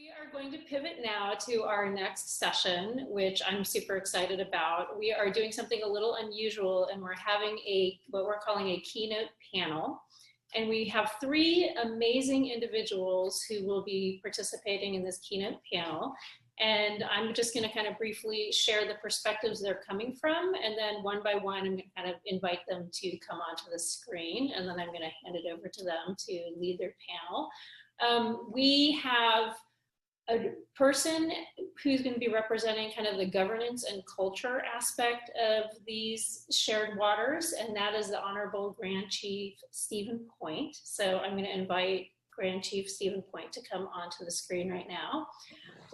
We are going to pivot now to our next session, which I'm super excited about. We are doing something a little unusual, and we're having what we're calling a keynote panel. And we have three amazing individuals who will be participating in this keynote panel. And I'm just going to kind of briefly share the perspectives they're coming from. And then one by one, I'm going to kind of invite them to come onto the screen. And then I'm going to hand it over to them to lead their panel. We have a person who's going to be representing kind of the governance and culture aspect of these shared waters, and that is the Honorable Grand Chief Stephen Point. So I'm going to invite Grand Chief Stephen Point to come onto the screen right now.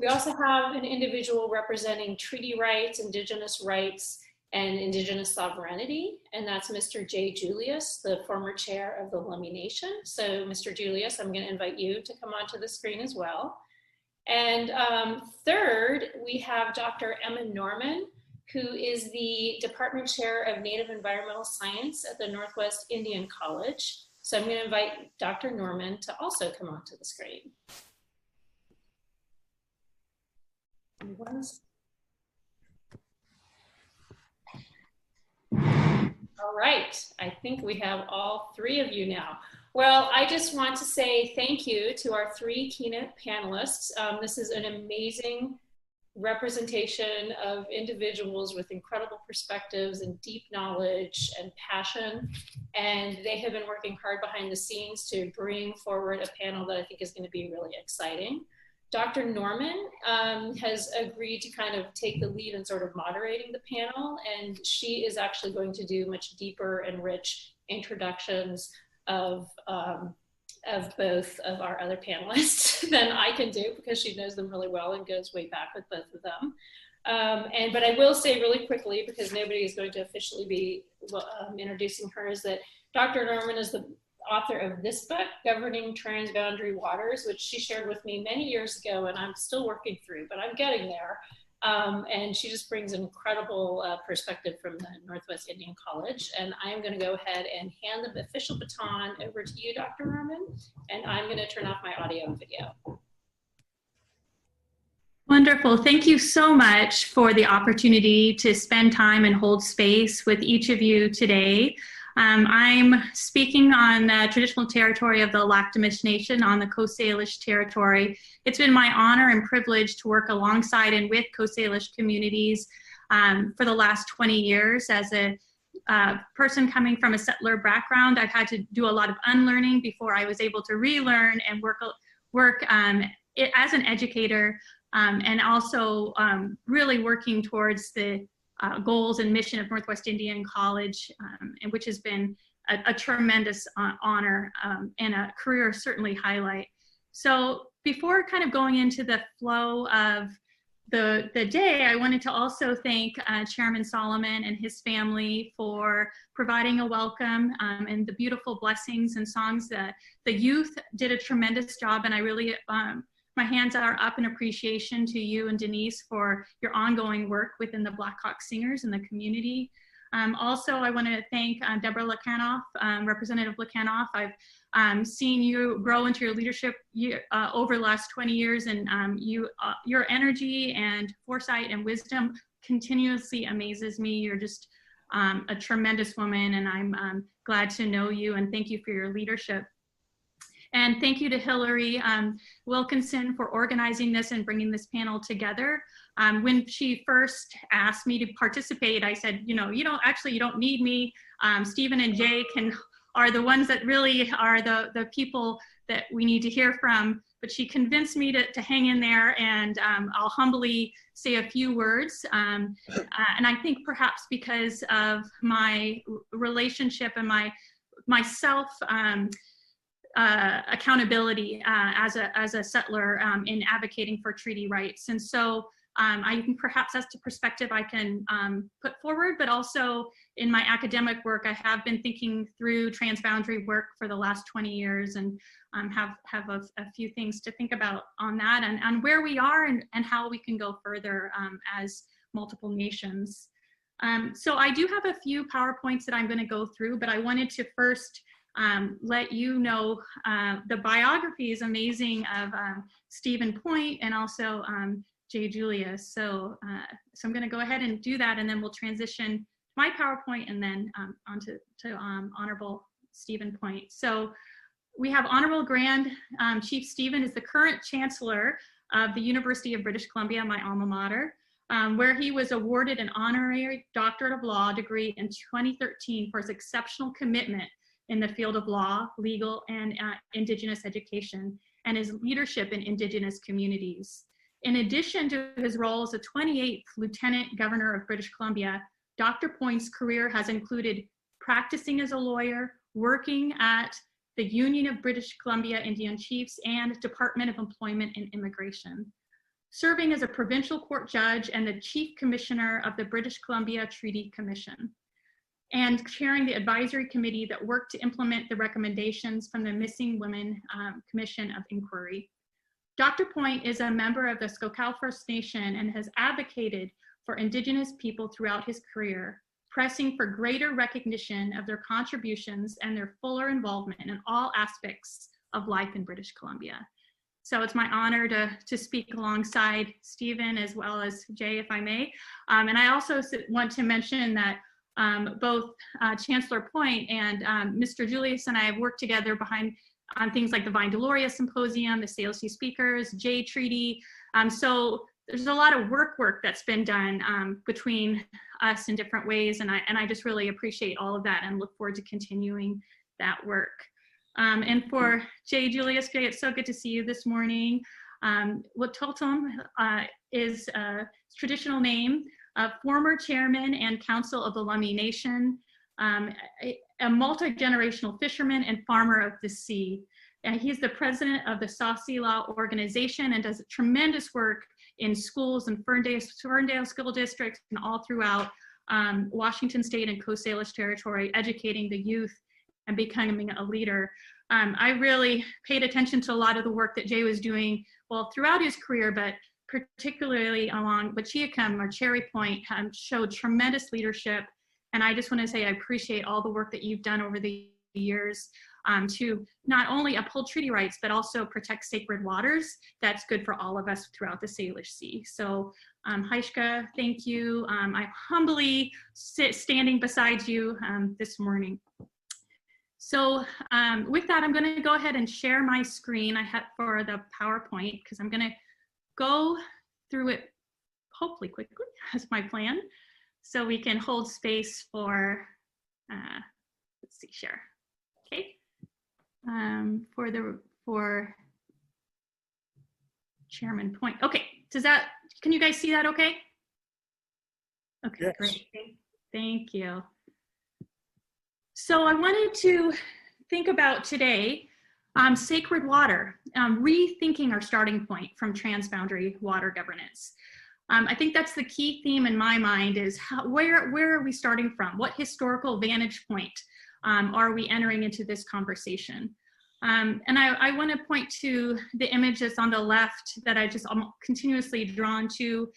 We also have an individual representing treaty rights, indigenous rights, and indigenous sovereignty, and that's Mr. J. Julius, the former chair of the Lummi Nation. So Mr. Julius, I'm going to invite you to come onto the screen as well. And third, we have Dr. Emma Norman, who is the Department Chair of Native Environmental Science at the Northwest Indian College. So I'm going to invite Dr. Norman to also come onto the screen. All right, I think we have all three of you now. Well, I just want to say thank you to our three keynote panelists. This is an amazing representation of individuals with incredible perspectives and deep knowledge and passion. And they have been working hard behind the scenes to bring forward a panel that I think is going to be really exciting. Dr. Norman has agreed to kind of take the lead in sort of moderating the panel, and she is actually going to do much deeper and rich introductions of both of our other panelists than I can do, because she knows them really well and goes way back with both of them. But I will say really quickly, because nobody is going to officially be introducing her, is that Dr. Norman is the author of this book, Governing Transboundary Waters, which she shared with me many years ago, and I'm still working through, but I'm getting there. And she just brings an incredible perspective from the Northwest Indian College. And I'm going to go ahead and hand the official baton over to you, Dr. Norman, and I'm going to turn off my audio and video. Wonderful. Thank you so much for the opportunity to spend time and hold space with each of you today. I'm speaking on the traditional territory of the Lakhtamish Nation on the Coast Salish territory. It's been my honor and privilege to work alongside and with Coast Salish communities for the last 20 years. As a person coming from a settler background, I've had to do a lot of unlearning before I was able to relearn and work as an educator, and also really working towards the goals and mission of Northwest Indian College, and which has been a tremendous honor and a career certainly highlight. So before kind of going into the flow of the day, I wanted to also thank Chairman Solomon and his family for providing a welcome and the beautiful blessings and songs. That the youth did a tremendous job, and I really my hands are up in appreciation to you and Denise for your ongoing work within the Black Hawk Singers and the community. Also, I want to thank Deborah Lakanoff, Representative Lakanoff. I've seen you grow into your leadership over the last 20 years, and your energy and foresight and wisdom continuously amazes me. You're just a tremendous woman, and I'm glad to know you, and thank you for your leadership. And thank you to Hillary Wilkinson for organizing this and bringing this panel together. When she first asked me to participate, I said, you don't need me. Stephen and Jay are the ones that really are the people that we need to hear from. But she convinced me to hang in there, and I'll humbly say a few words. And I think perhaps because of my relationship and my self accountability as a settler in advocating for treaty rights. And so I can perhaps that's the perspective I can put forward, but also in my academic work, I have been thinking through transboundary work for the last 20 years, and have a few things to think about on that, and where we are and how we can go further as multiple nations. So I do have a few PowerPoints that I'm going to go through, but I wanted to first let you know the biography is amazing of Stephen Point and also J. Julius. So I'm going to go ahead and do that, and then we'll transition my PowerPoint and then onto Honorable Stephen Point. So we have Honorable Grand Chief Stephen is the current Chancellor of the University of British Columbia, my alma mater, where he was awarded an honorary Doctorate of Law degree in 2013 for his exceptional commitment in the field of law, legal, and Indigenous education, and his leadership in Indigenous communities. In addition to his role as the 28th Lieutenant Governor of British Columbia, Dr. Point's career has included practicing as a lawyer, working at the Union of British Columbia Indian Chiefs and Department of Employment and Immigration, serving as a provincial court judge and the Chief Commissioner of the British Columbia Treaty Commission, and chairing the advisory committee that worked to implement the recommendations from the Missing Women Commission of Inquiry. Dr. Point is a member of the Skokow First Nation and has advocated for Indigenous people throughout his career, pressing for greater recognition of their contributions and their fuller involvement in all aspects of life in British Columbia. So it's my honor to speak alongside Stephen as well as Jay, if I may. And I also want to mention that both Chancellor Point and Mr. Julius and I have worked together on things like the Vine Deloria Symposium, the Salish Speakers, Jay Treaty. So there's a lot of work that's been done between us in different ways, and I just really appreciate all of that and look forward to continuing that work. And for Jay Julius, Jay, it's so good to see you this morning. Watotum is a traditional name, former chairman and council of the Lummi Nation, a multi-generational fisherman and farmer of the sea. And he's the president of the Saucy Law organization and does tremendous work in schools and Ferndale School Districts and all throughout Washington State and Coast Salish Territory, educating the youth and becoming a leader. I really paid attention to a lot of the work that Jay was doing, well, throughout his career, but particularly along Wachiacum or Cherry Point, showed tremendous leadership. And I just want to say I appreciate all the work that you've done over the years to not only uphold treaty rights, but also protect sacred waters. That's good for all of us throughout the Salish Sea. So Haishka, thank you. I'm humbly standing beside you this morning. So with that, I'm going to go ahead and share my screen I have for the PowerPoint, because I'm going to go through it hopefully quickly as my plan, so we can hold space for, let's see, share. Okay, for Chairman Point. Okay, can you guys see that okay? Okay, yes. Great, thank you. So I wanted to think about today sacred water, rethinking our starting point from transboundary water governance. I think that's the key theme in my mind is where are we starting from? What historical vantage point are we entering into this conversation? And I want to point to the image that's on the left that I just am continuously drawn to.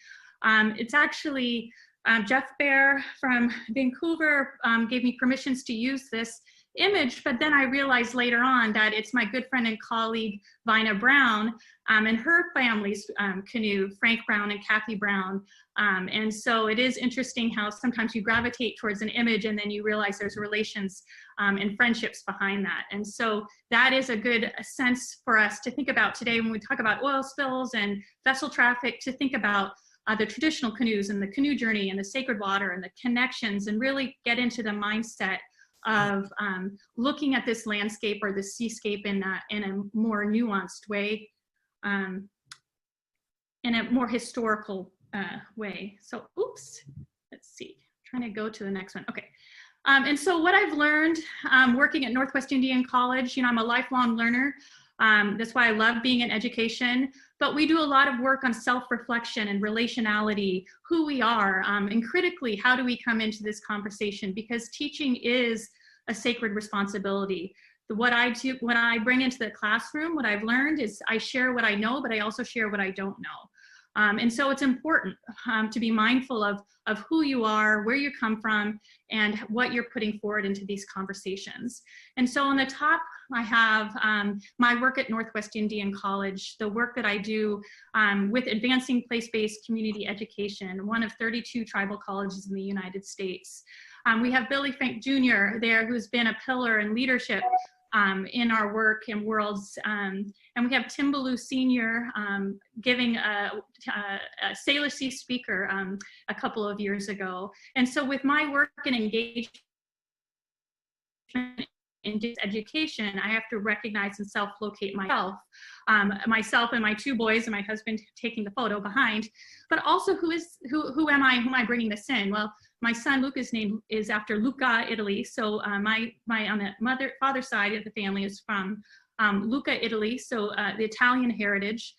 It's actually Jeff Bear from Vancouver gave me permissions to use this image, but then I realized later on that it's my good friend and colleague Vina Brown and her family's canoe, Frank Brown and Kathy Brown. And so it is interesting how sometimes you gravitate towards an image and then you realize there's relations and friendships behind that. And so that is a good sense for us to think about today when we talk about oil spills and vessel traffic, to think about the traditional canoes and the canoe journey and the sacred water and the connections, and really get into the mindset of looking at this landscape or the seascape in a more nuanced way, in a more historical way. So, oops, let's see, I'm trying to go to the next one. Okay. And so what I've learned working at Northwest Indian College, I'm a lifelong learner. That's why I love being in education, but we do a lot of work on self-reflection and relationality, who we are, and critically, how do we come into this conversation? Because teaching is a sacred responsibility. What I do, when I bring into the classroom, what I've learned is I share what I know, but I also share what I don't know. And so it's important to be mindful of who you are, where you come from, and what you're putting forward into these conversations. And so on the top, I have my work at Northwest Indian College, the work that I do with advancing place-based community education, one of 32 tribal colleges in the United States. We have Billy Frank Jr. there, who's been a pillar in leadership in our work and worlds. And we have Tim Ballou Sr. Giving a Salish speaker a couple of years ago. And so with my work and engagement in education, I have to recognize and self-locate myself and my two boys and my husband taking the photo behind, but also who am I bringing this in? Well, my son Luca's name is after Lucca, Italy. So my on the father's side of the family is from Lucca, Italy. So the Italian heritage.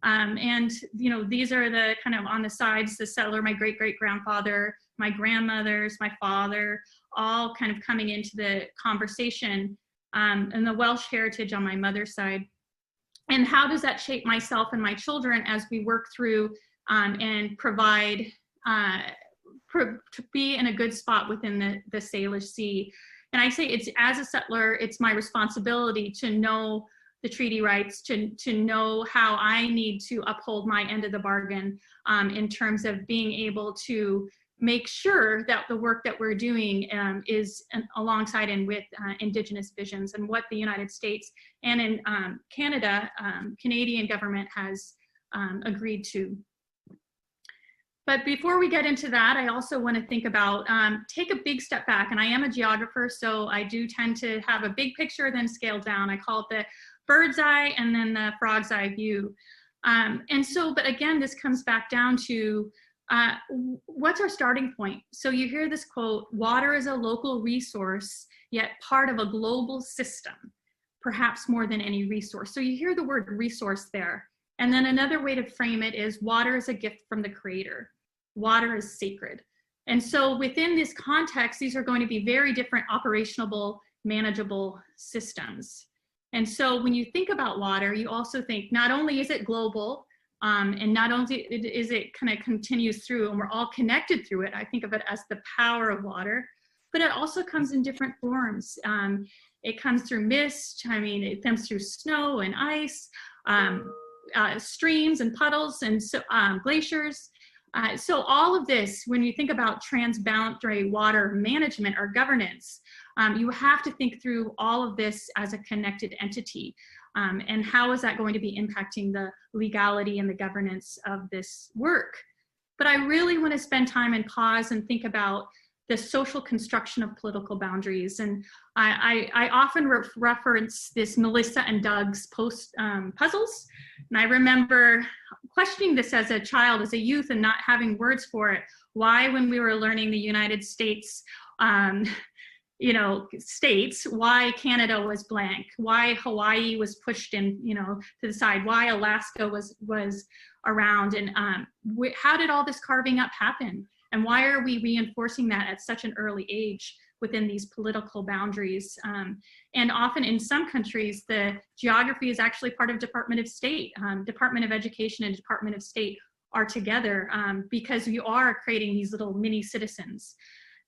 And you know, these are the kind of on the sides, the settler, my great-great-grandfather, my grandmothers, my father, all kind of coming into the conversation, and the Welsh heritage on my mother's side. And how does that shape myself and my children as we work through and provide, to be in a good spot within the Salish Sea. And I say it's, as a settler, it's my responsibility to know the treaty rights, to know how I need to uphold my end of the bargain in terms of being able to make sure that the work that we're doing is alongside and with Indigenous visions and what the United States and in Canada, Canadian government has agreed to. But before we get into that, I also want to think about, take a big step back. And I am a geographer, so I do tend to have a big picture, then scale down. I call it the bird's eye and then the frog's eye view. And so, but again, this comes back down to what's our starting point? So you hear this quote, water is a local resource, yet part of a global system, perhaps more than any resource. So you hear the word resource there. And then another way to frame it is water is a gift from the Creator. Water is sacred. And so within this context, these are going to be very different operational, manageable systems. And so when you think about water, you also think not only is it global, and not only is it kind of continues through and we're all connected through it, I think of it as the power of water, but it also comes in different forms. It comes through mist, it comes through snow and ice, streams and puddles and so, glaciers. So all of this, when you think about transboundary water management or governance, you have to think through all of this as a connected entity. And how is that going to be impacting the legality and the governance of this work? But I really want to spend time and pause and think about the social construction of political boundaries. And I often reference this Melissa and Doug's puzzles. And I remember questioning this as a child, as a youth, and not having words for it. Why, when we were learning the United States, states, why Canada was blank, why Hawaii was pushed in, to the side, why Alaska was around, and how did all this carving up happen? And why are we reinforcing that at such an early age within these political boundaries? And often in some countries, the geography is actually part of Department of State. Department of Education and Department of State are together because you are creating these little mini citizens.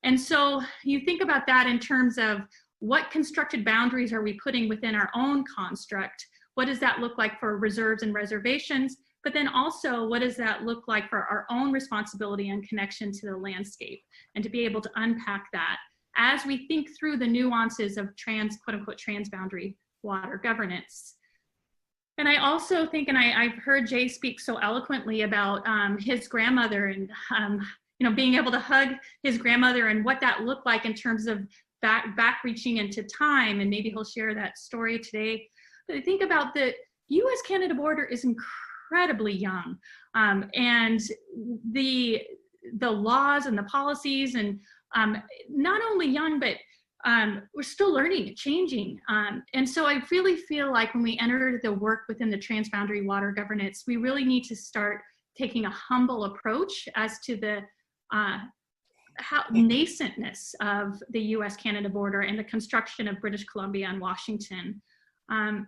And so you think about that in terms of what constructed boundaries are we putting within our own construct? What does that look like for reserves and reservations? But then also, what does that look like for our own responsibility and connection to the landscape, and to be able to unpack that as we think through the nuances of quote unquote, transboundary water governance. And I also think, and I've heard Jay speak so eloquently about his grandmother and being able to hug his grandmother and what that looked like in terms of back reaching into time, and maybe he'll share that story today. But I think about the US-Canada border is incredibly young, and the laws and the policies, and not only young, but we're still learning, changing. And so I really feel like when we enter the work within the transboundary water governance, we really need to start taking a humble approach as to the how nascentness of the US-Canada border and the construction of British Columbia and Washington. And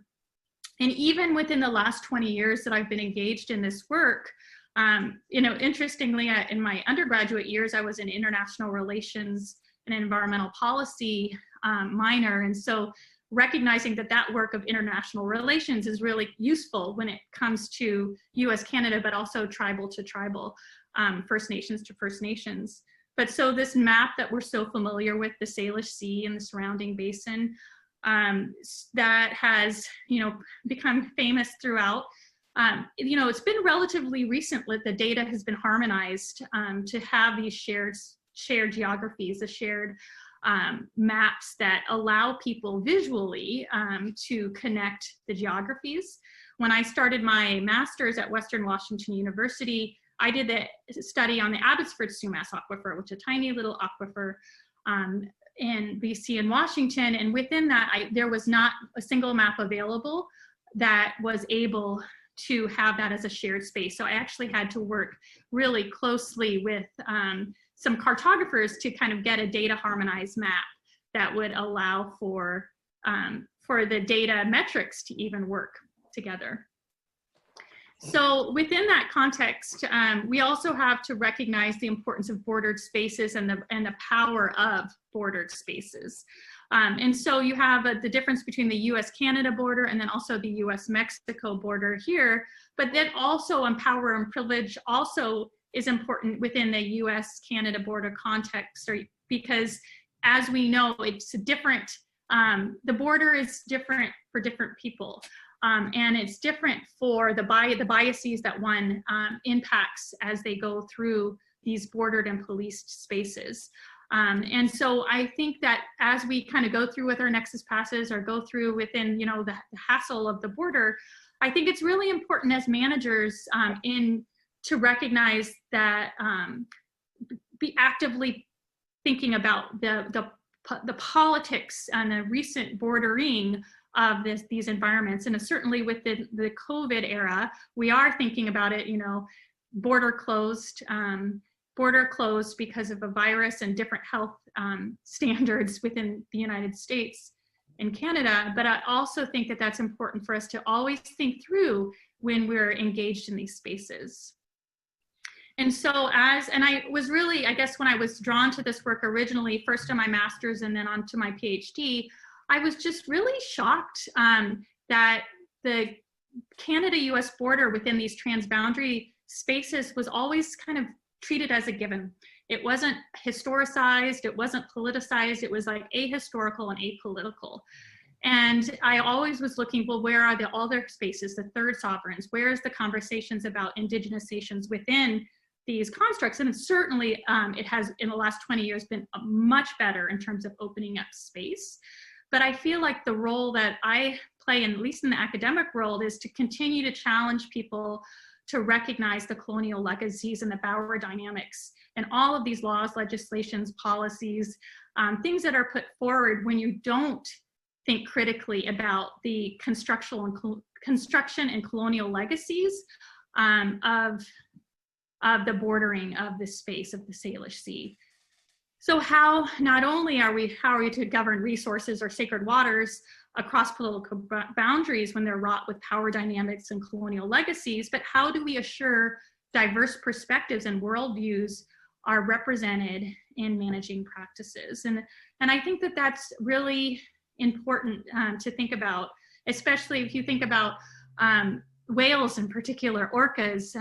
even within the last 20 years that I've been engaged in this work, You know, interestingly, in my undergraduate years, I was in international relations and environmental policy minor. And so recognizing that that work of international relations is really useful when it comes to US, Canada, but also tribal to tribal, First Nations to First Nations. But so this map that we're so familiar with, the Salish Sea and the surrounding basin, that has, you know, become famous throughout. You know, it's been relatively recent that the data has been harmonized to have these shared geographies, the shared maps that allow people visually to connect the geographies. When I started my master's at Western Washington University, I did the study on the Abbotsford Sumas Aquifer, which is a tiny little aquifer in BC and Washington. And within that, there was not a single map available that was able to have that as a shared space. So I actually had to work really closely with some cartographers to kind of get a data harmonized map that would allow for the data metrics to even work together. So within that context, we also have to recognize the importance of bordered spaces and the power of bordered spaces. And so you have the difference between the US-Canada border and then also the US-Mexico border here, but then also power and privilege also is important within the US-Canada border context, because as we know, it's different, the border is different for different people. And it's different for the biases that one impacts as they go through these bordered and policed spaces. And so I think that as we kind of go through with our nexus passes or go through within, you know, the hassle of the border, I think it's really important as managers to recognize that be actively thinking about the politics and the recent bordering of these environments. And certainly with the COVID era, we are thinking about it, you know, border closed because of a virus and different health standards within the United States and Canada. But I also think that that's important for us to always think through when we're engaged in these spaces. And so I was really, I guess when I was drawn to this work originally, first on my master's and then onto my PhD, I was just really shocked that the Canada-US border within these transboundary spaces was always kind of treated as a given. It wasn't historicized, it wasn't politicized, it was like ahistorical and apolitical. And I always was looking, well, where are the other spaces, the third sovereigns? Where's the conversations about indigenous nations within these constructs? And certainly it has, in the last 20 years, been much better in terms of opening up space. But I feel like the role that I play, at least in the academic world, is to continue to challenge people to recognize the colonial legacies and the power dynamics and all of these laws, legislations, policies, things that are put forward when you don't think critically about the construction and colonial legacies of the bordering of this space of the Salish Sea. So how not only are we to govern resources or sacred waters across political boundaries when they're wrought with power dynamics and colonial legacies, but how do we assure diverse perspectives and worldviews are represented in managing practices? And I think that that's really important to think about, especially if you think about whales in particular, orcas.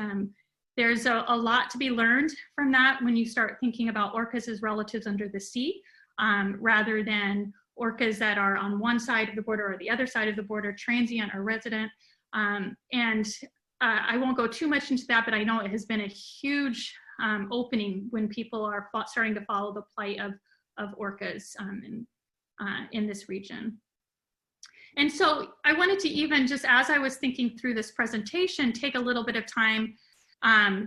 There's a lot to be learned from that when you start thinking about orcas as relatives under the sea, rather than orcas that are on one side of the border or the other side of the border, transient or resident. I won't go too much into that, but I know it has been a huge opening when people are starting to follow the plight of orcas in this region. And so I wanted to even just, as I was thinking through this presentation, take a little bit of time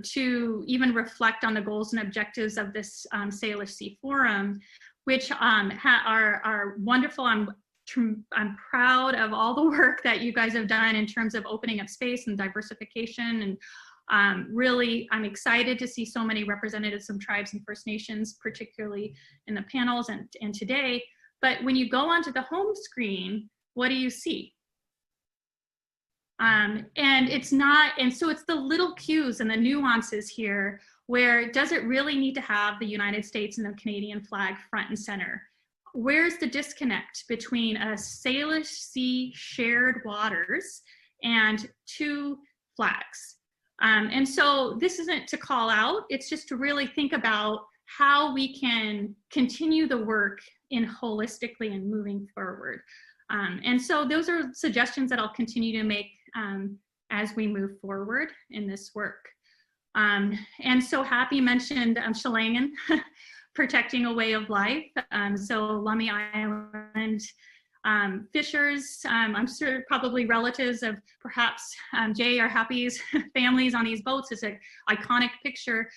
to even reflect on the goals and objectives of this Salish Sea Forum, which are wonderful. I'm proud of all the work that you guys have done in terms of opening up space and diversification. And really, I'm excited to see so many representatives from tribes and First Nations, particularly in the panels and today. But when you go onto the home screen, what do you see? And it's not, and so it's the little cues and the nuances here where does it really need to have the United States and the Canadian flag front and center? Where's the disconnect between a Salish Sea shared waters and two flags? And so this isn't to call out, it's just to really think about how we can continue the work in holistically and moving forward. And so those are suggestions that I'll continue to make as we move forward in this work. And so Happy mentioned Shillangin, protecting a way of life. So Lummi Island fishers, I'm sure probably relatives of perhaps Jay or Happy's families on these boats. It's an iconic picture.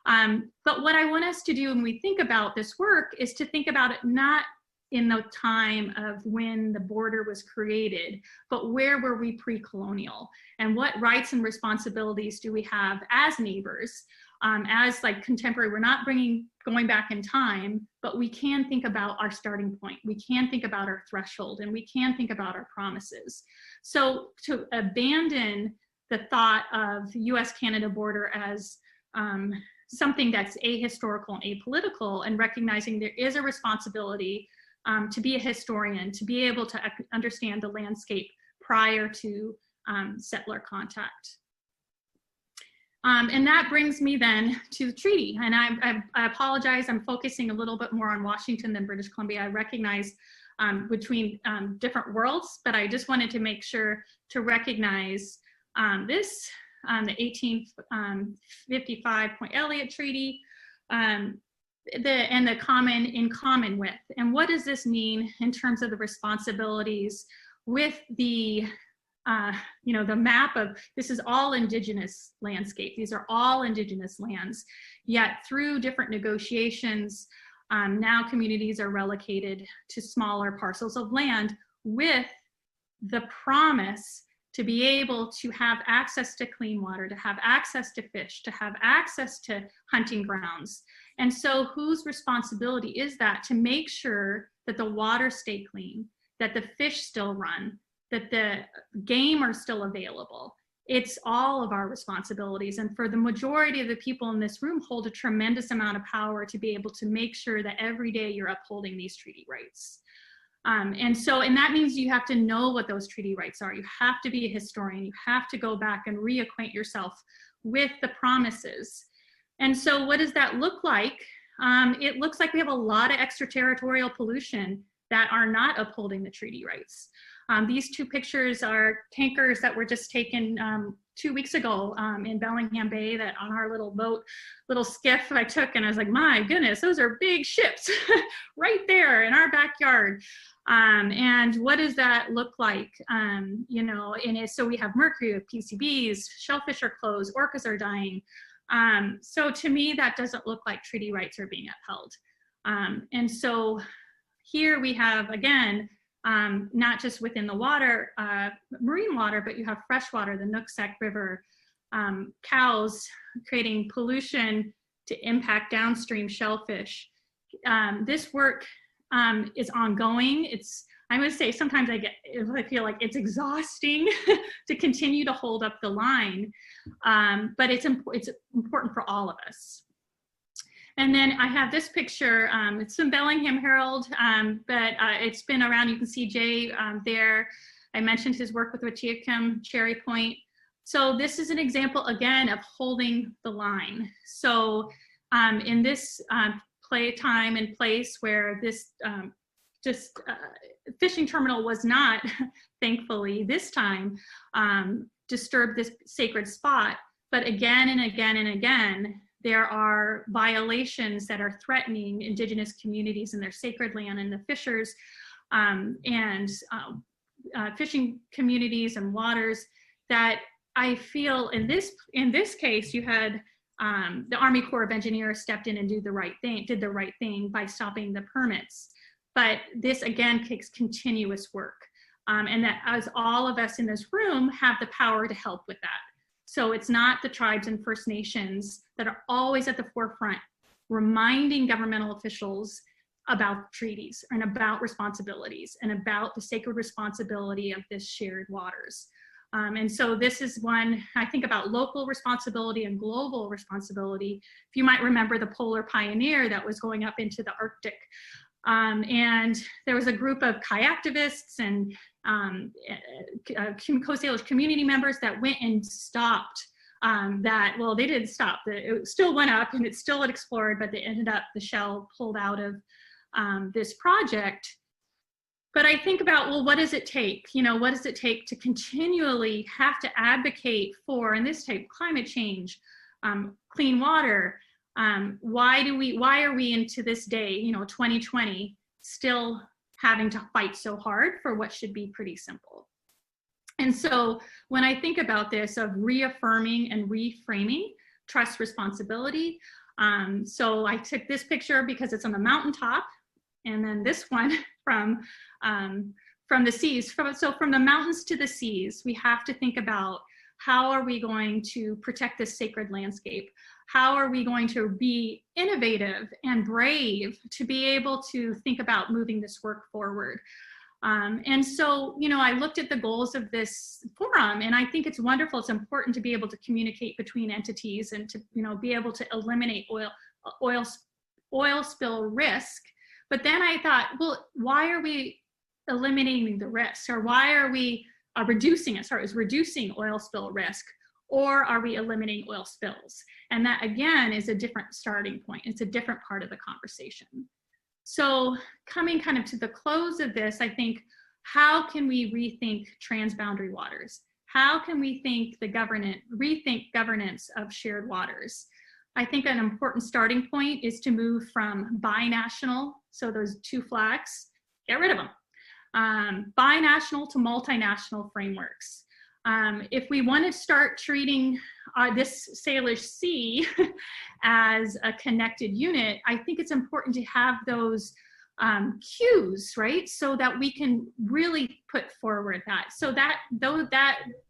But what I want us to do when we think about this work is to think about it not in the time of when the border was created, but where were we pre-colonial, and what rights and responsibilities do we have as neighbors, as like contemporary. We're not going back in time, but we can think about our starting point. We can think about our threshold, and we can think about our promises. So to abandon the thought of the US-Canada border as something that's ahistorical and apolitical, and recognizing there is a responsibility to be a historian, to be able to understand the landscape prior to settler contact. And that brings me then to the treaty. And I apologize, I'm focusing a little bit more on Washington than British Columbia. I recognize between different worlds, but I just wanted to make sure to recognize this, the 1855 Point Elliott Treaty, and the common in common with. And what does this mean in terms of the responsibilities with the the map of, this is all Indigenous landscape. These are all Indigenous lands, yet through different negotiations, now communities are relocated to smaller parcels of land with the promise to be able to have access to clean water, to have access to fish, to have access to hunting grounds. And so whose responsibility is that to make sure that the water stay clean, that the fish still run, that the game are still available? It's all of our responsibilities. And for the majority of the people in this room hold a tremendous amount of power to be able to make sure that every day you're upholding these treaty rights. And that means you have to know what those treaty rights are. You have to be a historian. You have to go back and reacquaint yourself with the promises. And so what does that look like? It looks like we have a lot of extraterritorial pollution that are not upholding the treaty rights. These two pictures are tankers that were just taken 2 weeks ago in Bellingham Bay, that on our little boat, little skiff I took, and I was like, my goodness, those are big ships right there in our backyard. And what does that look like? So we have mercury with PCBs, shellfish are closed, orcas are dying. So to me, that doesn't look like treaty rights are being upheld. And so here we have, again, not just within the water, marine water, but you have fresh water, the Nooksack River, cows creating pollution to impact downstream shellfish. This work is ongoing. I would say sometimes I feel like it's exhausting to continue to hold up the line, but it's important for all of us. And then I have this picture, it's from Bellingham Herald, but it's been around. You can see Jay there. I mentioned his work with Wet'suwet'en, Cherry Point. So this is an example, again, of holding the line. So in this time and place where this fishing terminal was not, thankfully, this time, disturbed this sacred spot, but again and again and again, there are violations that are threatening Indigenous communities and their sacred land and the fishers and fishing communities and waters that I feel in this case, you had the Army Corps of Engineers stepped in and did the right thing by stopping the permits. But this again takes continuous work. And that as all of us in this room have the power to help with that. So it's not the tribes and First Nations that are always at the forefront, reminding governmental officials about treaties and about responsibilities and about the sacred responsibility of this shared waters. And so this is one, I think about local responsibility and global responsibility. If you might remember the Polar Pioneer that was going up into the Arctic. And there was a group of kayaktivists and Coast Salish community members that went and stopped that. Well, they didn't stop. It still went up and it still had explored, but they ended up, the shell pulled out of this project. But I think about, well, what does it take? You know, what does it take to continually have to advocate for, in this type, climate change, clean water? Why are we into this day, you know, 2020, still having to fight so hard for what should be pretty simple? And so when I think about this of reaffirming and reframing trust responsibility, so I took this picture because it's on the mountaintop, and then this one from the seas. So from the mountains to the seas, we have to think about, how are we going to protect this sacred landscape? How are we going to be innovative and brave to be able to think about moving this work forward? And so, you know, I looked at the goals of this forum, and I think it's wonderful. It's important to be able to communicate between entities and to, you know, be able to eliminate oil spill risk. But then I thought, well, why are we eliminating the risk? Or why are we reducing oil spill risk? Or are we eliminating oil spills? And that, again, is a different starting point. It's a different part of the conversation. So coming kind of to the close of this, I think, how can we rethink transboundary waters? How can we rethink governance of shared waters? I think an important starting point is to move from binational, so those two flags, get rid of them, binational to multinational frameworks. If we want to start treating this Salish Sea as a connected unit, I think it's important to have those cues, right? So that we can really put forward that. So that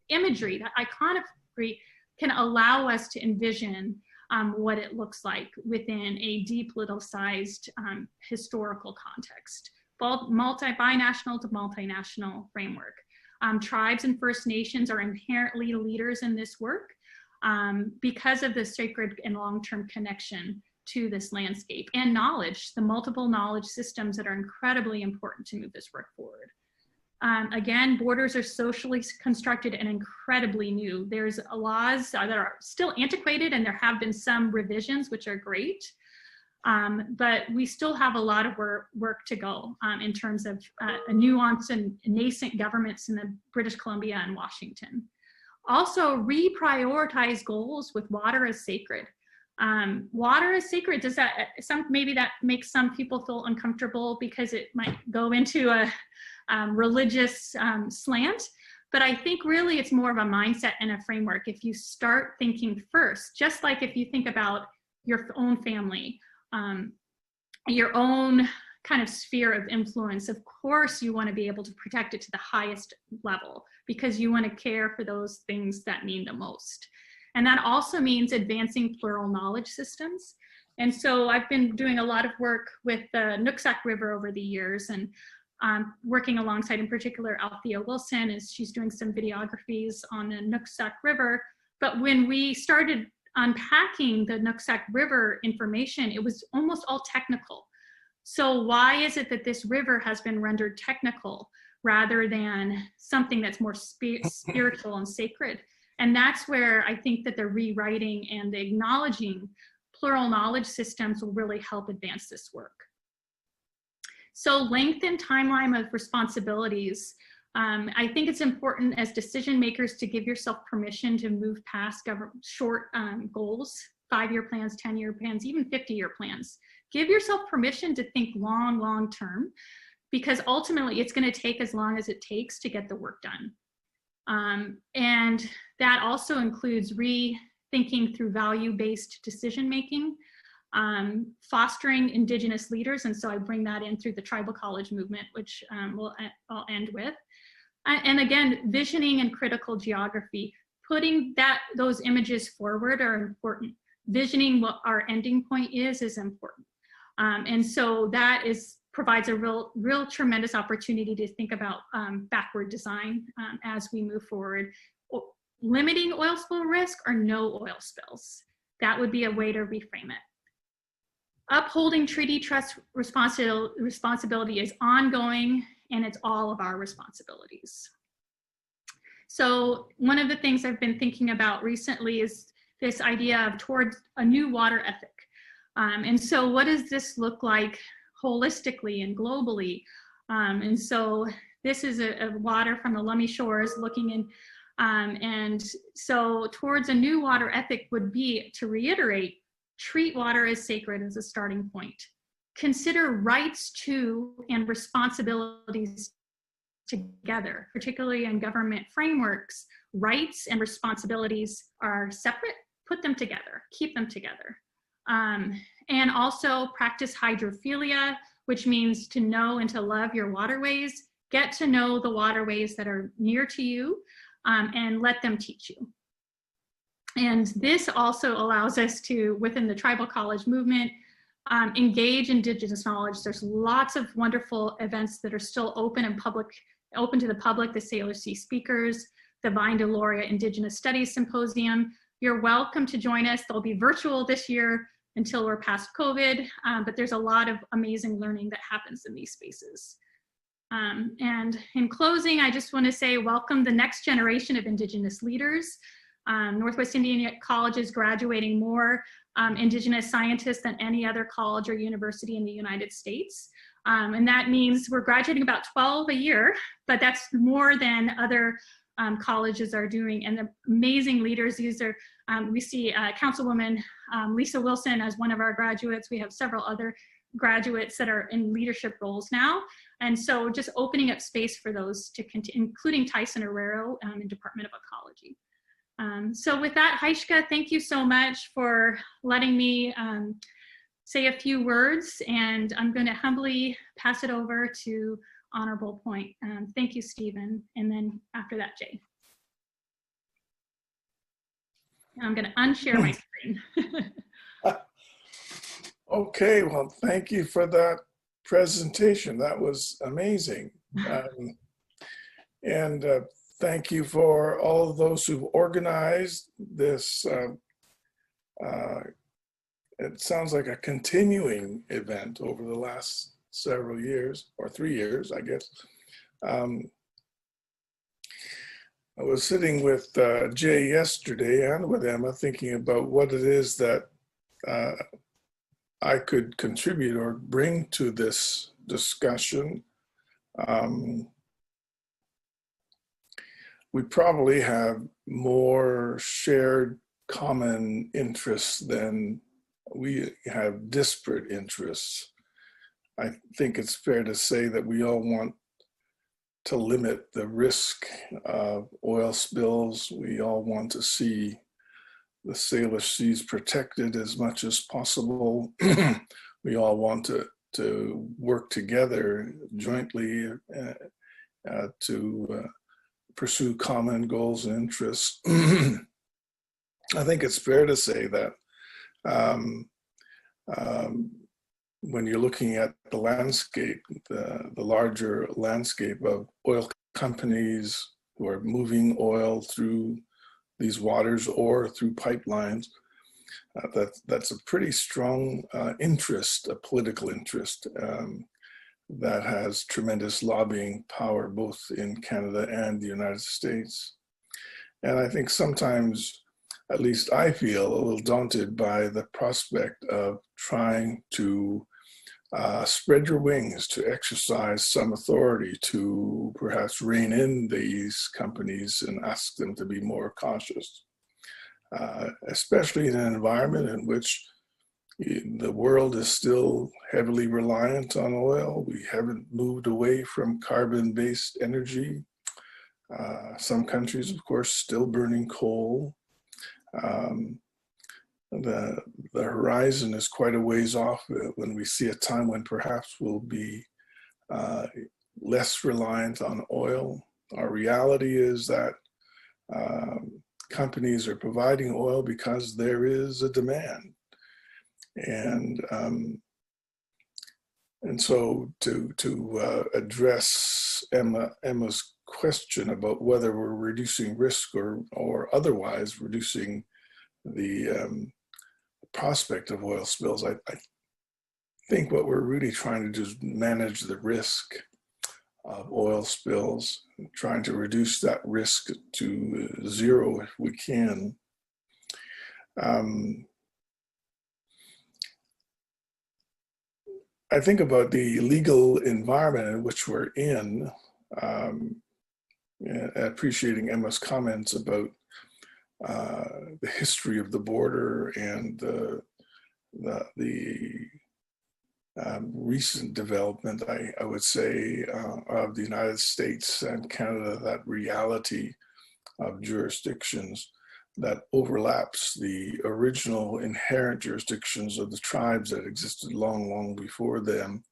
imagery, that iconography, can allow us to envision what it looks like within a depoliticized historical context, both binational to multinational framework. Tribes and First Nations are inherently leaders in this work because of the sacred and long-term connection to this landscape and knowledge, the multiple knowledge systems that are incredibly important to move this work forward. Again, borders are socially constructed and incredibly new. There's laws that are still antiquated, and there have been some revisions, which are great. But we still have a lot of work to go in terms of a nuance and nascent governments in the British Columbia and Washington. Also, reprioritize goals with water as sacred. Water is sacred. Does that maybe that makes some people feel uncomfortable because it might go into a religious slant, but I think really it's more of a mindset and a framework. If you start thinking first, just like if you think about your own family, your own kind of sphere of influence, of course you want to be able to protect it to the highest level because you want to care for those things that mean the most. And that also means advancing plural knowledge systems. And so I've been doing a lot of work with the Nooksack River over the years, and working alongside, in particular, Althea Wilson, as she's doing some videographies on the Nooksack River. But when we started unpacking the Nooksack River information, it was almost all technical. So why is it that this river has been rendered technical rather than something that's more spiritual and sacred? And that's where I think that the rewriting and the acknowledging plural knowledge systems will really help advance this work. So length and timeline of responsibilities. I think it's important as decision makers to give yourself permission to move past short goals, 5-year plans, 10-year plans, even 50-year plans. Give yourself permission to think long term, because ultimately it's going to take as long as it takes to get the work done. And that also includes rethinking through value-based decision making, fostering Indigenous leaders, and so I bring that in through the tribal college movement, which I'll end with. And again, visioning and critical geography, putting those images forward are important. Visioning what our ending point is important. And so that is provides a real tremendous opportunity to think about backward design as we move forward. Limiting oil spill risk or no oil spills. That would be a way to reframe it. Upholding treaty trust responsibility is ongoing, and it's all of our responsibilities. So one of the things I've been thinking about recently is this idea of towards a new water ethic. And so what does this look like holistically and globally? And so this is a water from the Lummi shores looking in, and so towards a new water ethic would be to reiterate, treat water as sacred as a starting point. Consider rights to and responsibilities together, particularly in government frameworks. Rights and responsibilities are separate, put them together, keep them together. And also practice hydrophilia, which means to know and to love your waterways, get to know the waterways that are near to you, and let them teach you. And this also allows us to, within the tribal college movement, engage Indigenous knowledge. There's lots of wonderful events that are still open and open to the public, the Salish Sea Speakers, the Vine Deloria Indigenous Studies Symposium. You're welcome to join us. They'll be virtual this year until we're past COVID, but there's a lot of amazing learning that happens in these spaces. And in closing, I just want to say welcome the next generation of Indigenous leaders. Northwest Indiana College is graduating more Indigenous scientists than any other college or university in the United States. And that means we're graduating about 12 a year, but that's more than other colleges are doing. And the amazing leaders, these are, we see Councilwoman Lisa Wilson as one of our graduates. We have several other graduates that are in leadership roles now. And so just opening up space for those to continue, including Tyson Herrero in Department of Ecology. So with that, Heishka, thank you so much for letting me say a few words, and I'm going to humbly pass it over to Honorable Point. Thank you, Stephen. And then after that, Jay. I'm going to unshare my screen. Okay, well, thank you for that presentation. That was amazing. And thank you for all of those who've organized this. It sounds like a continuing event over the last several years, or 3 years, I guess. I was sitting with Jay yesterday and with Emma thinking about what it is that I could contribute or bring to this discussion. We probably have more shared common interests than we have disparate interests. I think it's fair to say that we all want to limit the risk of oil spills. We all want to see the Salish seas protected as much as possible. We all want to work together jointly to pursue common goals and interests. I think it's fair to say that when you're looking at the landscape, the larger landscape of oil companies who are moving oil through these waters or through pipelines, that's a pretty strong interest, a political interest that has tremendous lobbying power both in Canada and the United States. And I think sometimes, at least I feel, a little daunted by the prospect of trying to spread your wings, to exercise some authority, to perhaps rein in these companies and ask them to be more cautious, especially in an environment in which the world is still heavily reliant on oil. We haven't moved away from carbon-based energy. Some countries, of course, still burning coal. The horizon is quite a ways off when we see a time when perhaps we'll be less reliant on oil. Our reality is that companies are providing oil because there is a demand. And And so to address Emma's question about whether we're reducing risk or otherwise reducing the prospect of oil spills, I think what we're really trying to do is manage the risk of oil spills, trying to reduce that risk to zero if we can. I think about the legal environment in which we're in, appreciating Emma's comments about the history of the border and the recent development, I would say, of the United States and Canada, that reality of jurisdictions that overlaps the original inherent jurisdictions of the tribes that existed long, long before them.